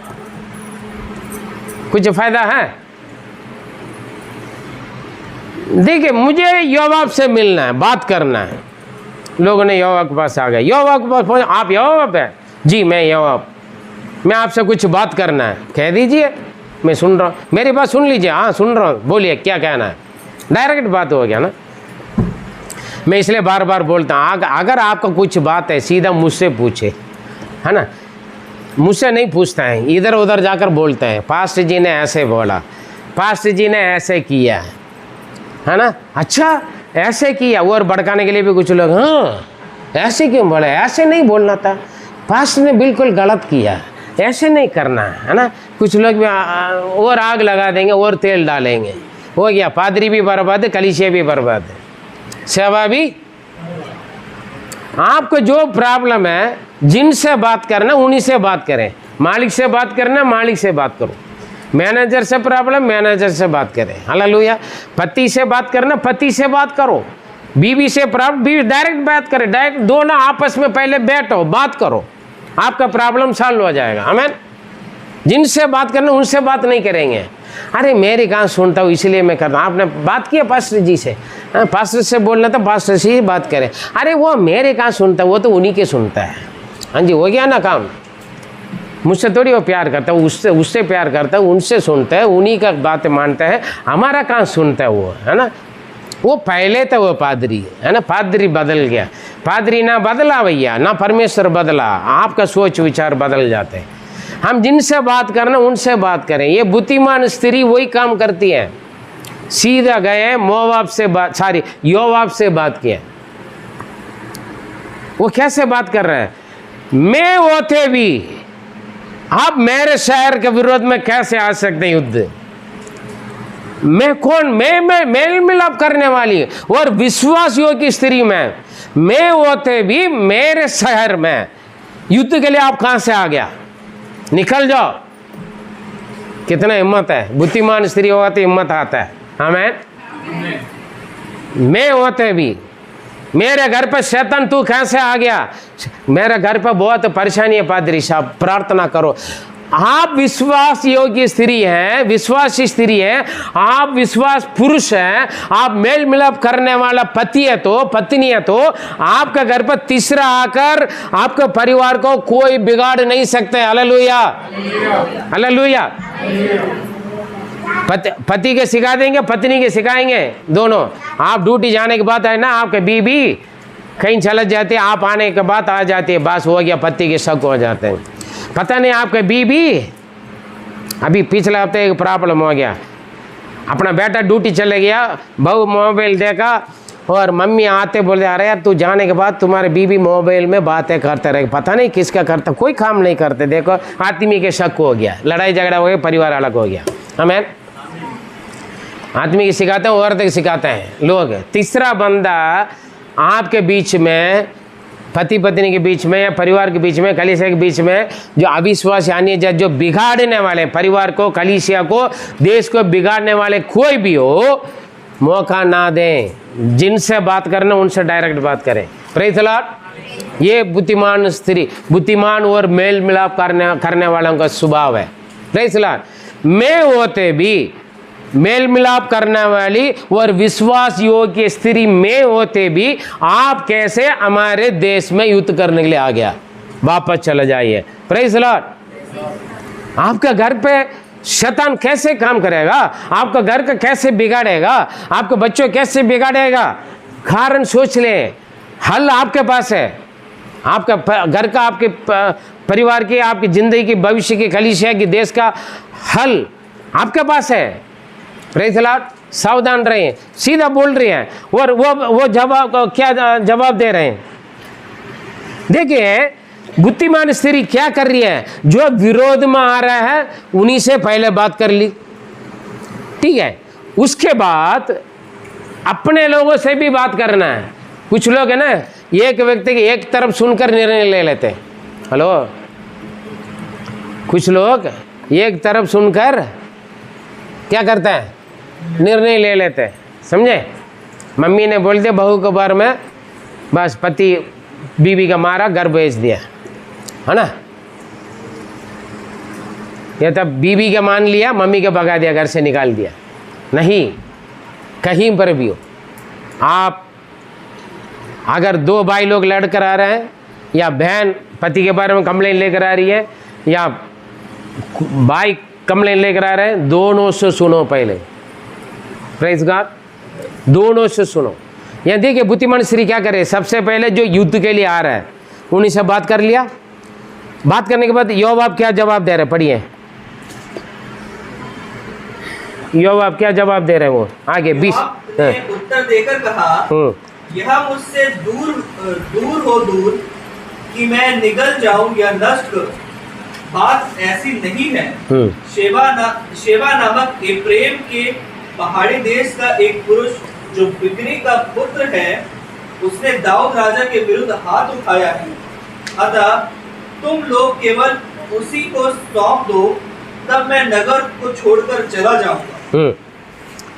कुछ फ़ायदा है? देखिए, मुझे योआब से मिलना है, बात करना है। लोगों ने योआब के पास आ गए, योआब के पास, आप योआब है? जी मैं योआब, मैं आपसे कुछ बात करना है, कह दीजिए, मैं सुन रहा हूँ, मेरी बात सुन लीजिए। हाँ सुन रहा हूँ, बोलिए क्या कहना है। डायरेक्ट बात हो गया ना। मैं इसलिए बार बार बोलता हूँ, अगर आपका कुछ बात है सीधा मुझसे पूछे, है ना, मुझसे नहीं पूछता है, इधर उधर जाकर बोलते हैं, पास्टर जी ने ऐसे बोला, पास्टर जी ने ऐसे किया, है ना, अच्छा ऐसे किया, और भड़काने के लिए भी कुछ लोग, हाँ ऐसे क्यों बोले, ऐसे नहीं बोलना था, पास्टर ने बिल्कुल गलत किया, ऐसे नहीं करना है ना। कुछ लोग भी और आग लगा देंगे और तेल डालेंगे, हो गया, पादरी भी बर्बाद है, कलीसिया भी बर्बाद है, सेवा भी। आपको जो प्रॉब्लम है, जिनसे बात करना उन्हीं से बात करें, मालिक से बात करना मालिक से बात करो, मैनेजर से प्रॉब्लम मैनेजर से बात करें, हालेलुया। पति से बात करना पति से बात करो, बीवी से प्रॉब्लम बीवी डायरेक्ट बात करें, डायरेक्ट दोनों आपस में पहले बैठो बात करो, आपका प्रॉब्लम सॉल्व हो जाएगा, आमीन। जिनसे बात करना उनसे बात नहीं करेंगे, अरे मेरी कहाँ सुनता हूँ इसलिए मैं करता हूँ। आपने बात किया पास्टर जी से, पास्टर से बोलना था, पास्टर से ही बात करें, अरे वो मेरे कहाँ सुनता है, वो तो उन्हीं के सुनता है। हाँ जी, हो गया ना काम। मुझसे थोड़ी वो प्यार करता है, उससे प्यार करता है, उनसे सुनता है, उन्हीं का बातें मानता है, हमारा कहाँ सुनता है वो, है ना। वो पहले तो वो पादरी है ना, पादरी बदल गया, पादरी ना बदला भैया, ना परमेश्वर बदला, आपका सोच विचार बदल जाते हैं। हम जिनसे बात करना उनसे बात करें। ये बुद्धिमान स्त्री वही काम करती है, सीधा गए मोवाब से बात, सॉरी योवाब से बात किया। वो कैसे बात कर रहे हैं, मैं होते भी आप मेरे शहर के विरोध में कैसे आ सकते हैं युद्ध, मैं कौन, मैं मेल मिलाप करने वाली और विश्वास योग्य स्त्री में, मैं होते भी मेरे शहर में युद्ध के लिए आप कहां से आ गया, निकल जाओ। कितना हिम्मत है, बुद्धिमान स्त्री होगा तो हिम्मत आता है, आमीन। मैं होते भी मेरे घर पर शैतान तू कैसे आ गया, मेरे घर पर बहुत परेशानी है पादरी साहब, प्रार्थना करो। आप विश्वास योग्य स्त्री हैं, विश्वासी स्त्री हैं, आप विश्वास पुरुष हैं, आप मेल मिलाप करने वाला पति है तो पत्नी है तो आपका घर पर तीसरा आकर आपके परिवार को कोई बिगाड़ नहीं सकते। Hallelujah hallelujah. पति के सिखा देंगे, पत्नी के सिखाएंगे, दोनों। आप ड्यूटी जाने के बाद है ना, आपके बीबी कहीं चल जाती है, आप आने के बाद आ जाती है, बस हो गया, पति के शक हो जाते हैं। पता नहीं आपके बीबी, अभी पिछले हफ्ते एक प्रॉब्लम हो गया, अपना बेटा ड्यूटी चले गया, बहू मोबाइल देखा और मम्मी आते बोले, अरे यार तू जाने के बाद तुम्हारे बीबी मोबाइल में बातें करते रहे, पता नहीं किसका करता, कोई काम नहीं करते। देखो आदमी के शक हो गया, लड़ाई झगड़ा हो गया, परिवार अलग हो गया, आमीन। आदमी की सिखाते हैं, औरत की सिखाते हैं लोग। तीसरा बंदा आपके बीच में, पति पत्नी के बीच में या परिवार के बीच में, कलीसिया के बीच में, जो अविश्वास यानी जो बिगाड़ने वाले, परिवार को, कलीसिया को, देश को बिगाड़ने वाले कोई भी हो, मौका ना दें। जिनसे बात करना उनसे डायरेक्ट बात करें। Praise the Lord. ये बुद्धिमान स्त्री, बुद्धिमान और मेल मिलाप करने वालों का स्वभाव है। Praise the Lord. मैं होते भी मेल मिलाप करने वाली और विश्वास योग्य स्त्री में होते भी आप कैसे हमारे देश में युद्ध करने के लिए आ गया, वापस चले जाइए। Praise the Lord. आपका घर पे शैतान कैसे काम करेगा, आपका घर का कैसे बिगाड़ेगा, आपके बच्चों कैसे बिगाड़ेगा, कारण सोच लें, हल आपके पास है। आपका घर का, आपके परिवार की, आपकी जिंदगी की, भविष्य की, कलीसिया की, देश का हल आपके पास है। Praise the Lord. सावधान रहें, सीधा बोल रहे हैं और वो जवाब, क्या जवाब दे रहे हैं। देखिए बुद्धिमान स्त्री क्या कर रही है, जो विरोध में आ रहा है उन्हीं से पहले बात कर ली, ठीक है, उसके बाद अपने लोगों से भी बात करना है। कुछ लोग है ना, एक व्यक्ति की एक तरफ सुनकर निर्णय ले लेते हैं। हेलो, कुछ लोग एक तरफ सुनकर क्या करते हैं, निर्णय ले लेते हैं, समझे। मम्मी ने बोल दिया बहू के बारे में, बस पति बीवी का मारा, घर भेज दिया, है ना। ये तब बीवी का मान लिया, मम्मी का भगा दिया, घर से निकाल दिया। नहीं, कहीं पर भी हो आप, अगर दो भाई लोग लड़कर आ रहे हैं या बहन पति के बारे में कंप्लेन लेकर आ रही है या भाई कंप्लेन लेकर आ रहे हैं, दोनों से सुनो पहले। Praise God. दोनों से सुनो। यहाँ देखिए बुद्धिमान स्त्री क्या करे, सबसे पहले जो युद्ध के लिए आ रहा है उन्हीं से बात कर लिया। बात करने के बाद योवाब क्या जवाब दे रहे, पढ़िए योवाब क्या जवाब दे रहे हैं। वो आगे 20 उत्तर देकर कहा, यह मुझसे दूर हो दूर कि मैं निगल जाऊं या नष्ट करूं। बात ऐसी नहीं है। शेबा नामक एफ्रेम के पहाड़ी देश का एक पुरुष जो बिक्री का पुत्र है, उसने दाऊद राजा के विरुद्ध हाथ उठाया है। अतः तुम लोग केवल उसी को सौंप दो, तब मैं नगर को छोड़कर चला जाऊंगा।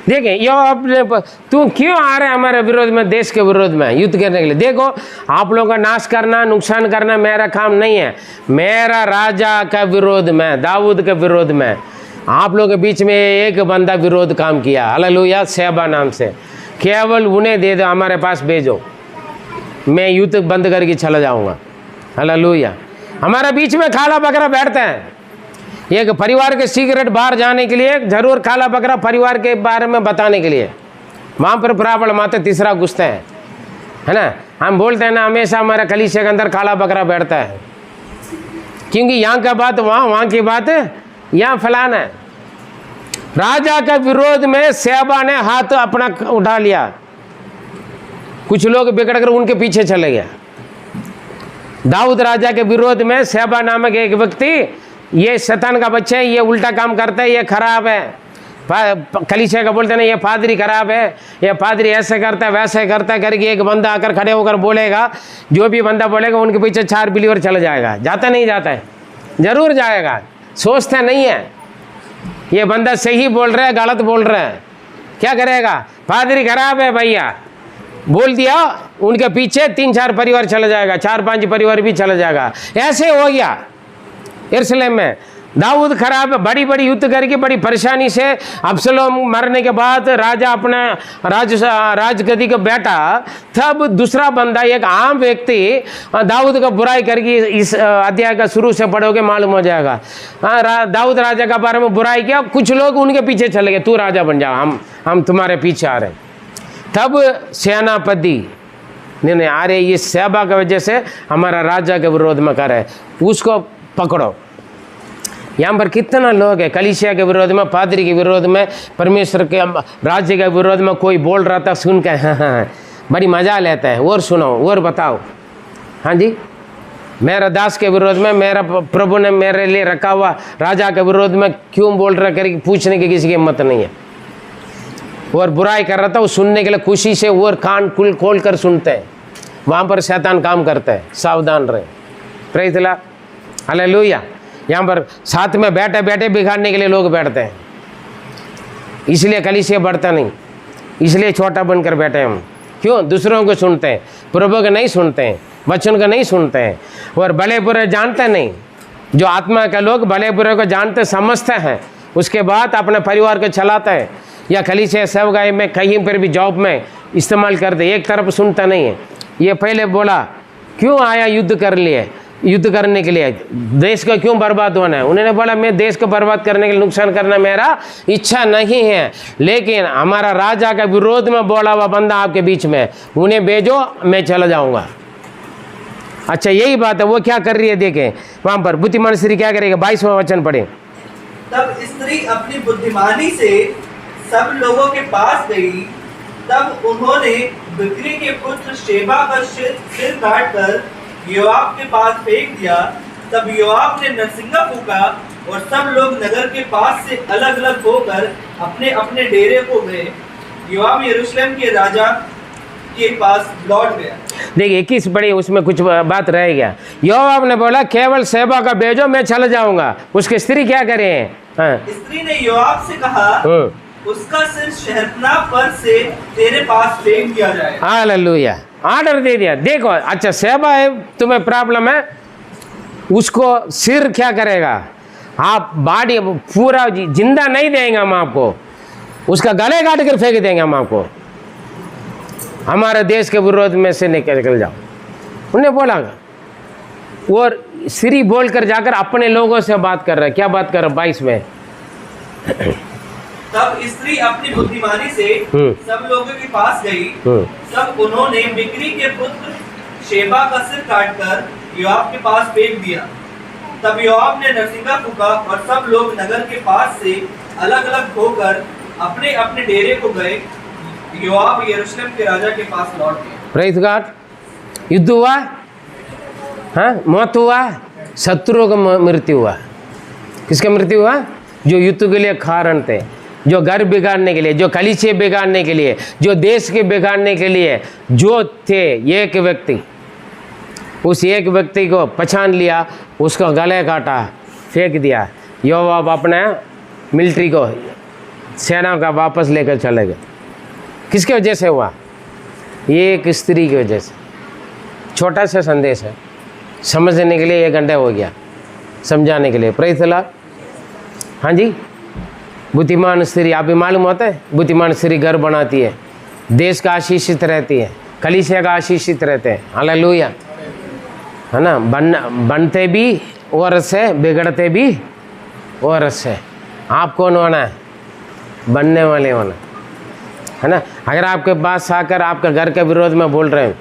देखें, यो अपने तू क्यों आ रहे हमारे विरोध में, देश के विरोध में युद्ध करने के लिए? देखो, आप लोगों का नाश करना, नुकसान करना मेरा काम नहीं है। मेरा राजा का विरोध में, दाऊद के विरोध में आप लोगों के बीच में एक बंदा विरोध काम किया, हालेलुया, शेबा नाम से। केवल उन्हें दे दो, हमारे पास भेजो, मैं युद्ध बंद करके चला जाऊंगा, हालेलुया। हमारे बीच में खाला बकरा बैठते हैं। एक परिवार के सीक्रेट बाहर जाने के लिए जरूर खाला बकरा परिवार के बारे में बताने के लिए वहाँ पर प्रॉब्लम आते, तीसरा घुसते हैं, है ना। हम बोलते हैं ना, हमेशा हमारे कलीसिया के अंदर काला बकरा बैठता है, क्योंकि यहाँ का बात वहाँ, वहाँ की बात यहाँ फलाना है। राजा के विरोध में शेबा ने हाथ अपना उठा लिया, कुछ लोग बिगड़ कर उनके पीछे चले गए। दाऊद राजा के विरोध में शेबा नामक एक व्यक्ति, ये शैतान का बच्चा है, ये उल्टा काम करता है, ये खराब है, कलीसिया का बोलते ना, ये पादरी खराब है, ये पादरी ऐसे करता है वैसे करता है करके एक बंदा आकर खड़े होकर बोलेगा, जो भी बंदा बोलेगा उनके पीछे 4 बिलीवर चला जाएगा। जाता नहीं जाता है? जरूर जाएगा। सोचता नहीं है ये बंदा सही बोल रहा है गलत बोल रहा है, क्या करेगा? पादरी खराब है भैया बोल दिया, उनके पीछे 3-4 परिवार चला जाएगा, 4-5 परिवार भी चला जाएगा। ऐसे हो गया यरूशलेम में। दाऊद खराब, बड़ी बड़ी युद्ध करके बड़ी परेशानी से अब्सलोम मरने के बाद राजा अपना राजगद्दी को बैठा, तब दूसरा बंदा, एक आम व्यक्ति दाऊद का बुराई करके, इस अध्याय का शुरू से पढ़ोगे मालूम हो जाएगा। दाऊद राजा का बारे में बुराई किया, कुछ लोग उनके पीछे चले गए, तू राजा बन जा, हम तुम्हारे पीछे आ रहे। तब सेनापति नहीं आ रहे, ये शेबा की वजह से हमारा राजा के विरोध में कर रहे, उसको पकड़ो। यहाँ पर कितना लोग है कलीसिया के विरोध में, पादरी के विरोध में, परमेश्वर के राज्य के विरोध में कोई बोल रहा था, सुन के हाँ बड़ी मजा लेता है, और सुनो और बताओ। हाँ जी, मेरा दास के विरोध में, मेरा प्रभु ने मेरे लिए रखा हुआ राजा के विरोध में क्यों बोल रहा करके पूछने की किसी की हिम्मत नहीं है। और बुराई कर रहा था, वो सुनने के लिए खुशी से और कान खोल कर सुनते हैं। वहाँ पर शैतान काम करता है, सावधान रहे। Praise the Lord, hallelujah. यहाँ पर साथ में बैठे बैठे बिगाड़ने के लिए लोग बैठते हैं, इसलिए कलीसिया बढ़ता नहीं, इसलिए छोटा बनकर बैठे हम। क्यों? दूसरों को सुनते हैं, प्रभु को नहीं सुनते हैं, वचन को नहीं सुनते हैं, और भले बुरे जानते नहीं। जो आत्मा के लोग भले बुरे को जानते समझते हैं, उसके बाद अपने परिवार को चलाते हैं, या कलीसिया सेवकाई में कहीं पर भी जॉब में इस्तेमाल करते, एक तरफ सुनता नहीं है। ये पहले बोला क्यों आया युद्ध करने के लिए, देश का क्यों बर्बाद होना है? उन्होंने बोला मैं देश को बर्बाद करने के लिए, नुकसान करना मेरा इच्छा नहीं है, लेकिन हमारा राजा का विरोध में बोला हुआ बंदा आपके बीच में, उन्हें भेजो, मैं चला जाऊंगा। अच्छा, यही बात है। वो क्या कर रही है देखें, वहां पर बुद्धिमान स्त्री क्या करेगा, 22वां वचन पढ़े। तब स्त्री अपनी बुद्धिमानी से सब लोगों के पास गई, तब उन्होंने बिक्री के पुत्र शेबा का सिर काटकर योआब के पास फेंक दिया। तब योआब ने नरसिंगा फूंका और सब लोग नगर के पास से अलग अलग होकर अपने अपने डेरे को गए। योआब यरूशलेम के राजा के पास लौट गया। देखिए 21 बड़ी, उसमें कुछ बात रह गया। योआब ने बोला केवल शेबा का भेजो, मैं चला जाऊंगा। उसकी स्त्री क्या करे? स्त्री ने योआब से कहा उसका सिर शहरपनाह पर से तेरे पास फेंक दिया जाए। हालेलुया, ऑर्डर दे दिया। देखो, अच्छा शेबा है, तुम्हें प्रॉब्लम है, उसको सिर क्या करेगा? आप बॉडी पूरा जिंदा नहीं देंगे हम आपको, उसका गले काट कर फेंक देंगे हम आपको, हमारे देश के विरोध में से निकल जाओ। उन्हें बोला, और स्त्री बोलकर जाकर अपने लोगों से बात कर रहा है। क्या बात कर रहा है? 22 में तब स्त्री अपनी बुद्धिमानी से सब लोगों के पास गई। तब उन्होंने बिक्री के पुत्र शेबा का सिर काटकर योआब के पास फेंक दिया। तब योआब ने नरसिंगा फूंका और सब लोग नगर के पास से अलग अलग होकर अपने अपने डेरे को गए। योआब यरूशलेम के राजा के पास लौट गए। Praise God. युद्ध हुआ, हाँ, मौत हुआ, शत्रुओं का मृत्यु हुआ। किसका मृत्यु हुआ? जो युद्ध के लिए कारण थे, जो घर बिगाड़ने के लिए, जो कलीसिया बिगाड़ने के लिए, जो देश के बिगाड़ने के लिए जो थे। एक व्यक्ति, उस एक व्यक्ति को पहचान लिया, उसका गले काटा, फेंक दिया। योआब अपने मिलिट्री को, सेना का वापस लेकर चले गए। किसके वजह से हुआ? एक स्त्री की वजह से। छोटा सा संदेश है, समझने के लिए 1 घंटा हो गया, समझाने के लिए। Praise the Lord. हाँ जी, बुद्धिमान स्त्री, आप भी मालूम होता है, बुद्धिमान स्त्री घर बनाती है, देश का आशीषित रहती है, कलीसिया का आशीषित रहते हैं। हालेलुया, है ना। बनते भी औरत से, बिगड़ते भी औरत से। आप कौन होना है? बनने वाले होना, है ना। अगर आपके पास आकर आपका घर के विरोध में बोल रहे हैं,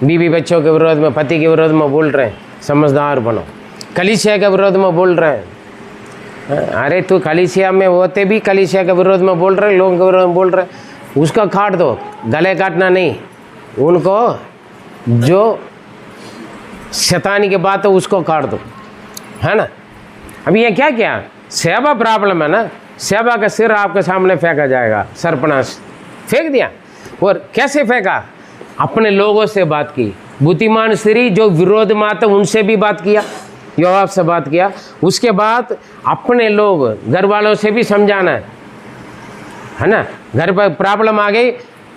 बीवी बच्चों के विरोध में, पति के विरोध में बोल रहे हैं, समझदार बनो। कलीसिया के विरोध में बोल रहे हैं, अरे तू कलीसिया में होते भी कलीसिया के विरोध में बोल रहे, लोगों के विरोध में बोल रहे, उसका काट दो। गले काटना नहीं, उनको जो शैतानी की बात है उसको काट दो, है ना। अभी ये क्या क्या सेवा प्रॉब्लम है ना, सेवा का सिर आपके सामने फेंका जाएगा, सरपनाश फेंक दिया। और कैसे फेंका? अपने लोगों से बात की। बुद्धिमान स्त्री जो विरोध में आते उनसे भी बात किया, योआब से बात किया। उसके बाद अपने लोग, घर वालों से भी समझाना है ना। घर पर प्रॉब्लम आ गई,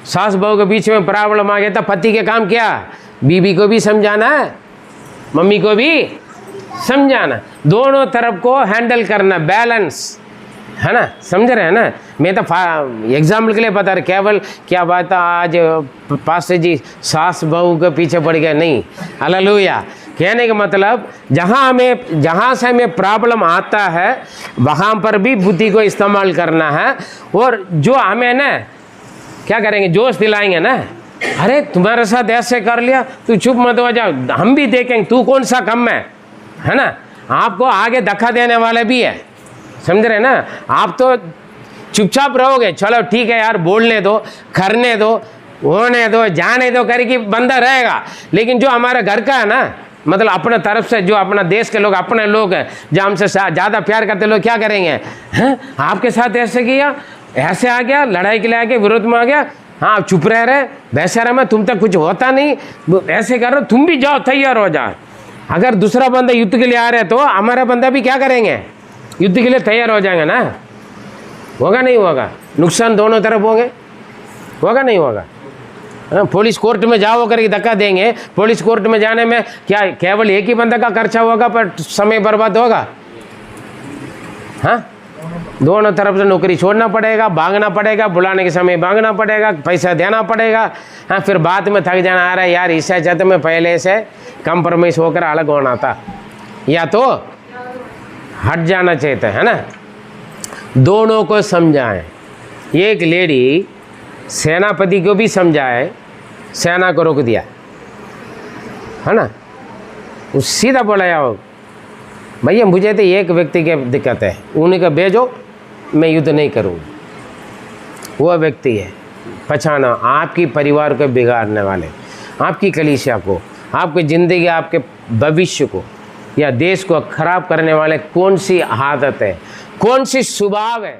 सास बहू के बीच में प्रॉब्लम आ गया, तो पति के काम क्या? बीबी को भी समझाना है, मम्मी को भी समझाना, दोनों तरफ को हैंडल करना, बैलेंस, है ना। समझ रहे हैं ना। मैं तो एग्जाम्पल के लिए बता रहा, केवल क्या बात है आज पास्टर जी सास बहू के पीछे पड़ गए, नहीं। हालेलुया। कहने का मतलब जहाँ से हमें प्रॉब्लम आता है वहाँ पर भी बुद्धि को इस्तेमाल करना है। और जो हमें ना क्या करेंगे, जोश दिलाएंगे ना, अरे तुम्हारे साथ ऐसे कर लिया, तू चुप मत हो जा, हम भी देखेंगे तू कौन सा कम है ना। आपको आगे धक्का देने वाले भी है, समझ रहे ना। आप तो चुपचाप रहोगे, चलो ठीक है यार, बोलने दो, करने दो, होने दो, जाने दो करके बंदा रहेगा। लेकिन जो हमारे घर का है ना, मतलब अपने तरफ से जो अपना देश के लोग, अपने लोग हैं, जो हमसे ज़्यादा प्यार करते लोग क्या करेंगे? हैं, आपके साथ ऐसे किया, ऐसे आ गया, लड़ाई के लिए आ गया, विरोध में आ गया, हाँ चुप रह रहे, बेशर्म है, तुम तक कुछ होता नहीं, ऐसे कर रहे, तुम भी जाओ, तैयार हो जाओ। अगर दूसरा बंदा युद्ध के लिए आ रहे तो हमारा बंदा भी क्या करेंगे? युद्ध के लिए तैयार हो जाएंगे ना। होगा नहीं होगा? नुकसान दोनों तरफ होंगे, होगा नहीं होगा? पुलिस कोर्ट में जाओ करके धक्का देंगे, पुलिस कोर्ट में जाने में क्या केवल एक ही बंदा का खर्चा होगा पर समय बर्बाद होगा? हाँ, दोनों तरफ से नौकरी छोड़ना पड़ेगा, भागना पड़ेगा, बुलाने के समय भागना पड़ेगा, पैसा देना पड़ेगा। हाँ, फिर बाद में थक जाना, आ रहा है यार इससे अच्छा तो मैं पहले से कंप्रोमाइज होकर अलग होना था, या तो हट जाना चाहिए था, है ना। दोनों को समझाएं। एक लेडी सेनापति को भी समझाए, सेना को रोक दिया, है ना। वो सीधा बोला यार भैया मुझे तो एक व्यक्ति की दिक्कत है, उन्हीं का भेजो, मैं युद्ध नहीं करूँगा। वो व्यक्ति है, पहचाना आपकी परिवार को बिगाड़ने वाले, आपकी कलीसिया को, आपकी ज़िंदगी, आपके भविष्य को या देश को खराब करने वाले कौन सी आदत है, कौन सी स्वभाव है।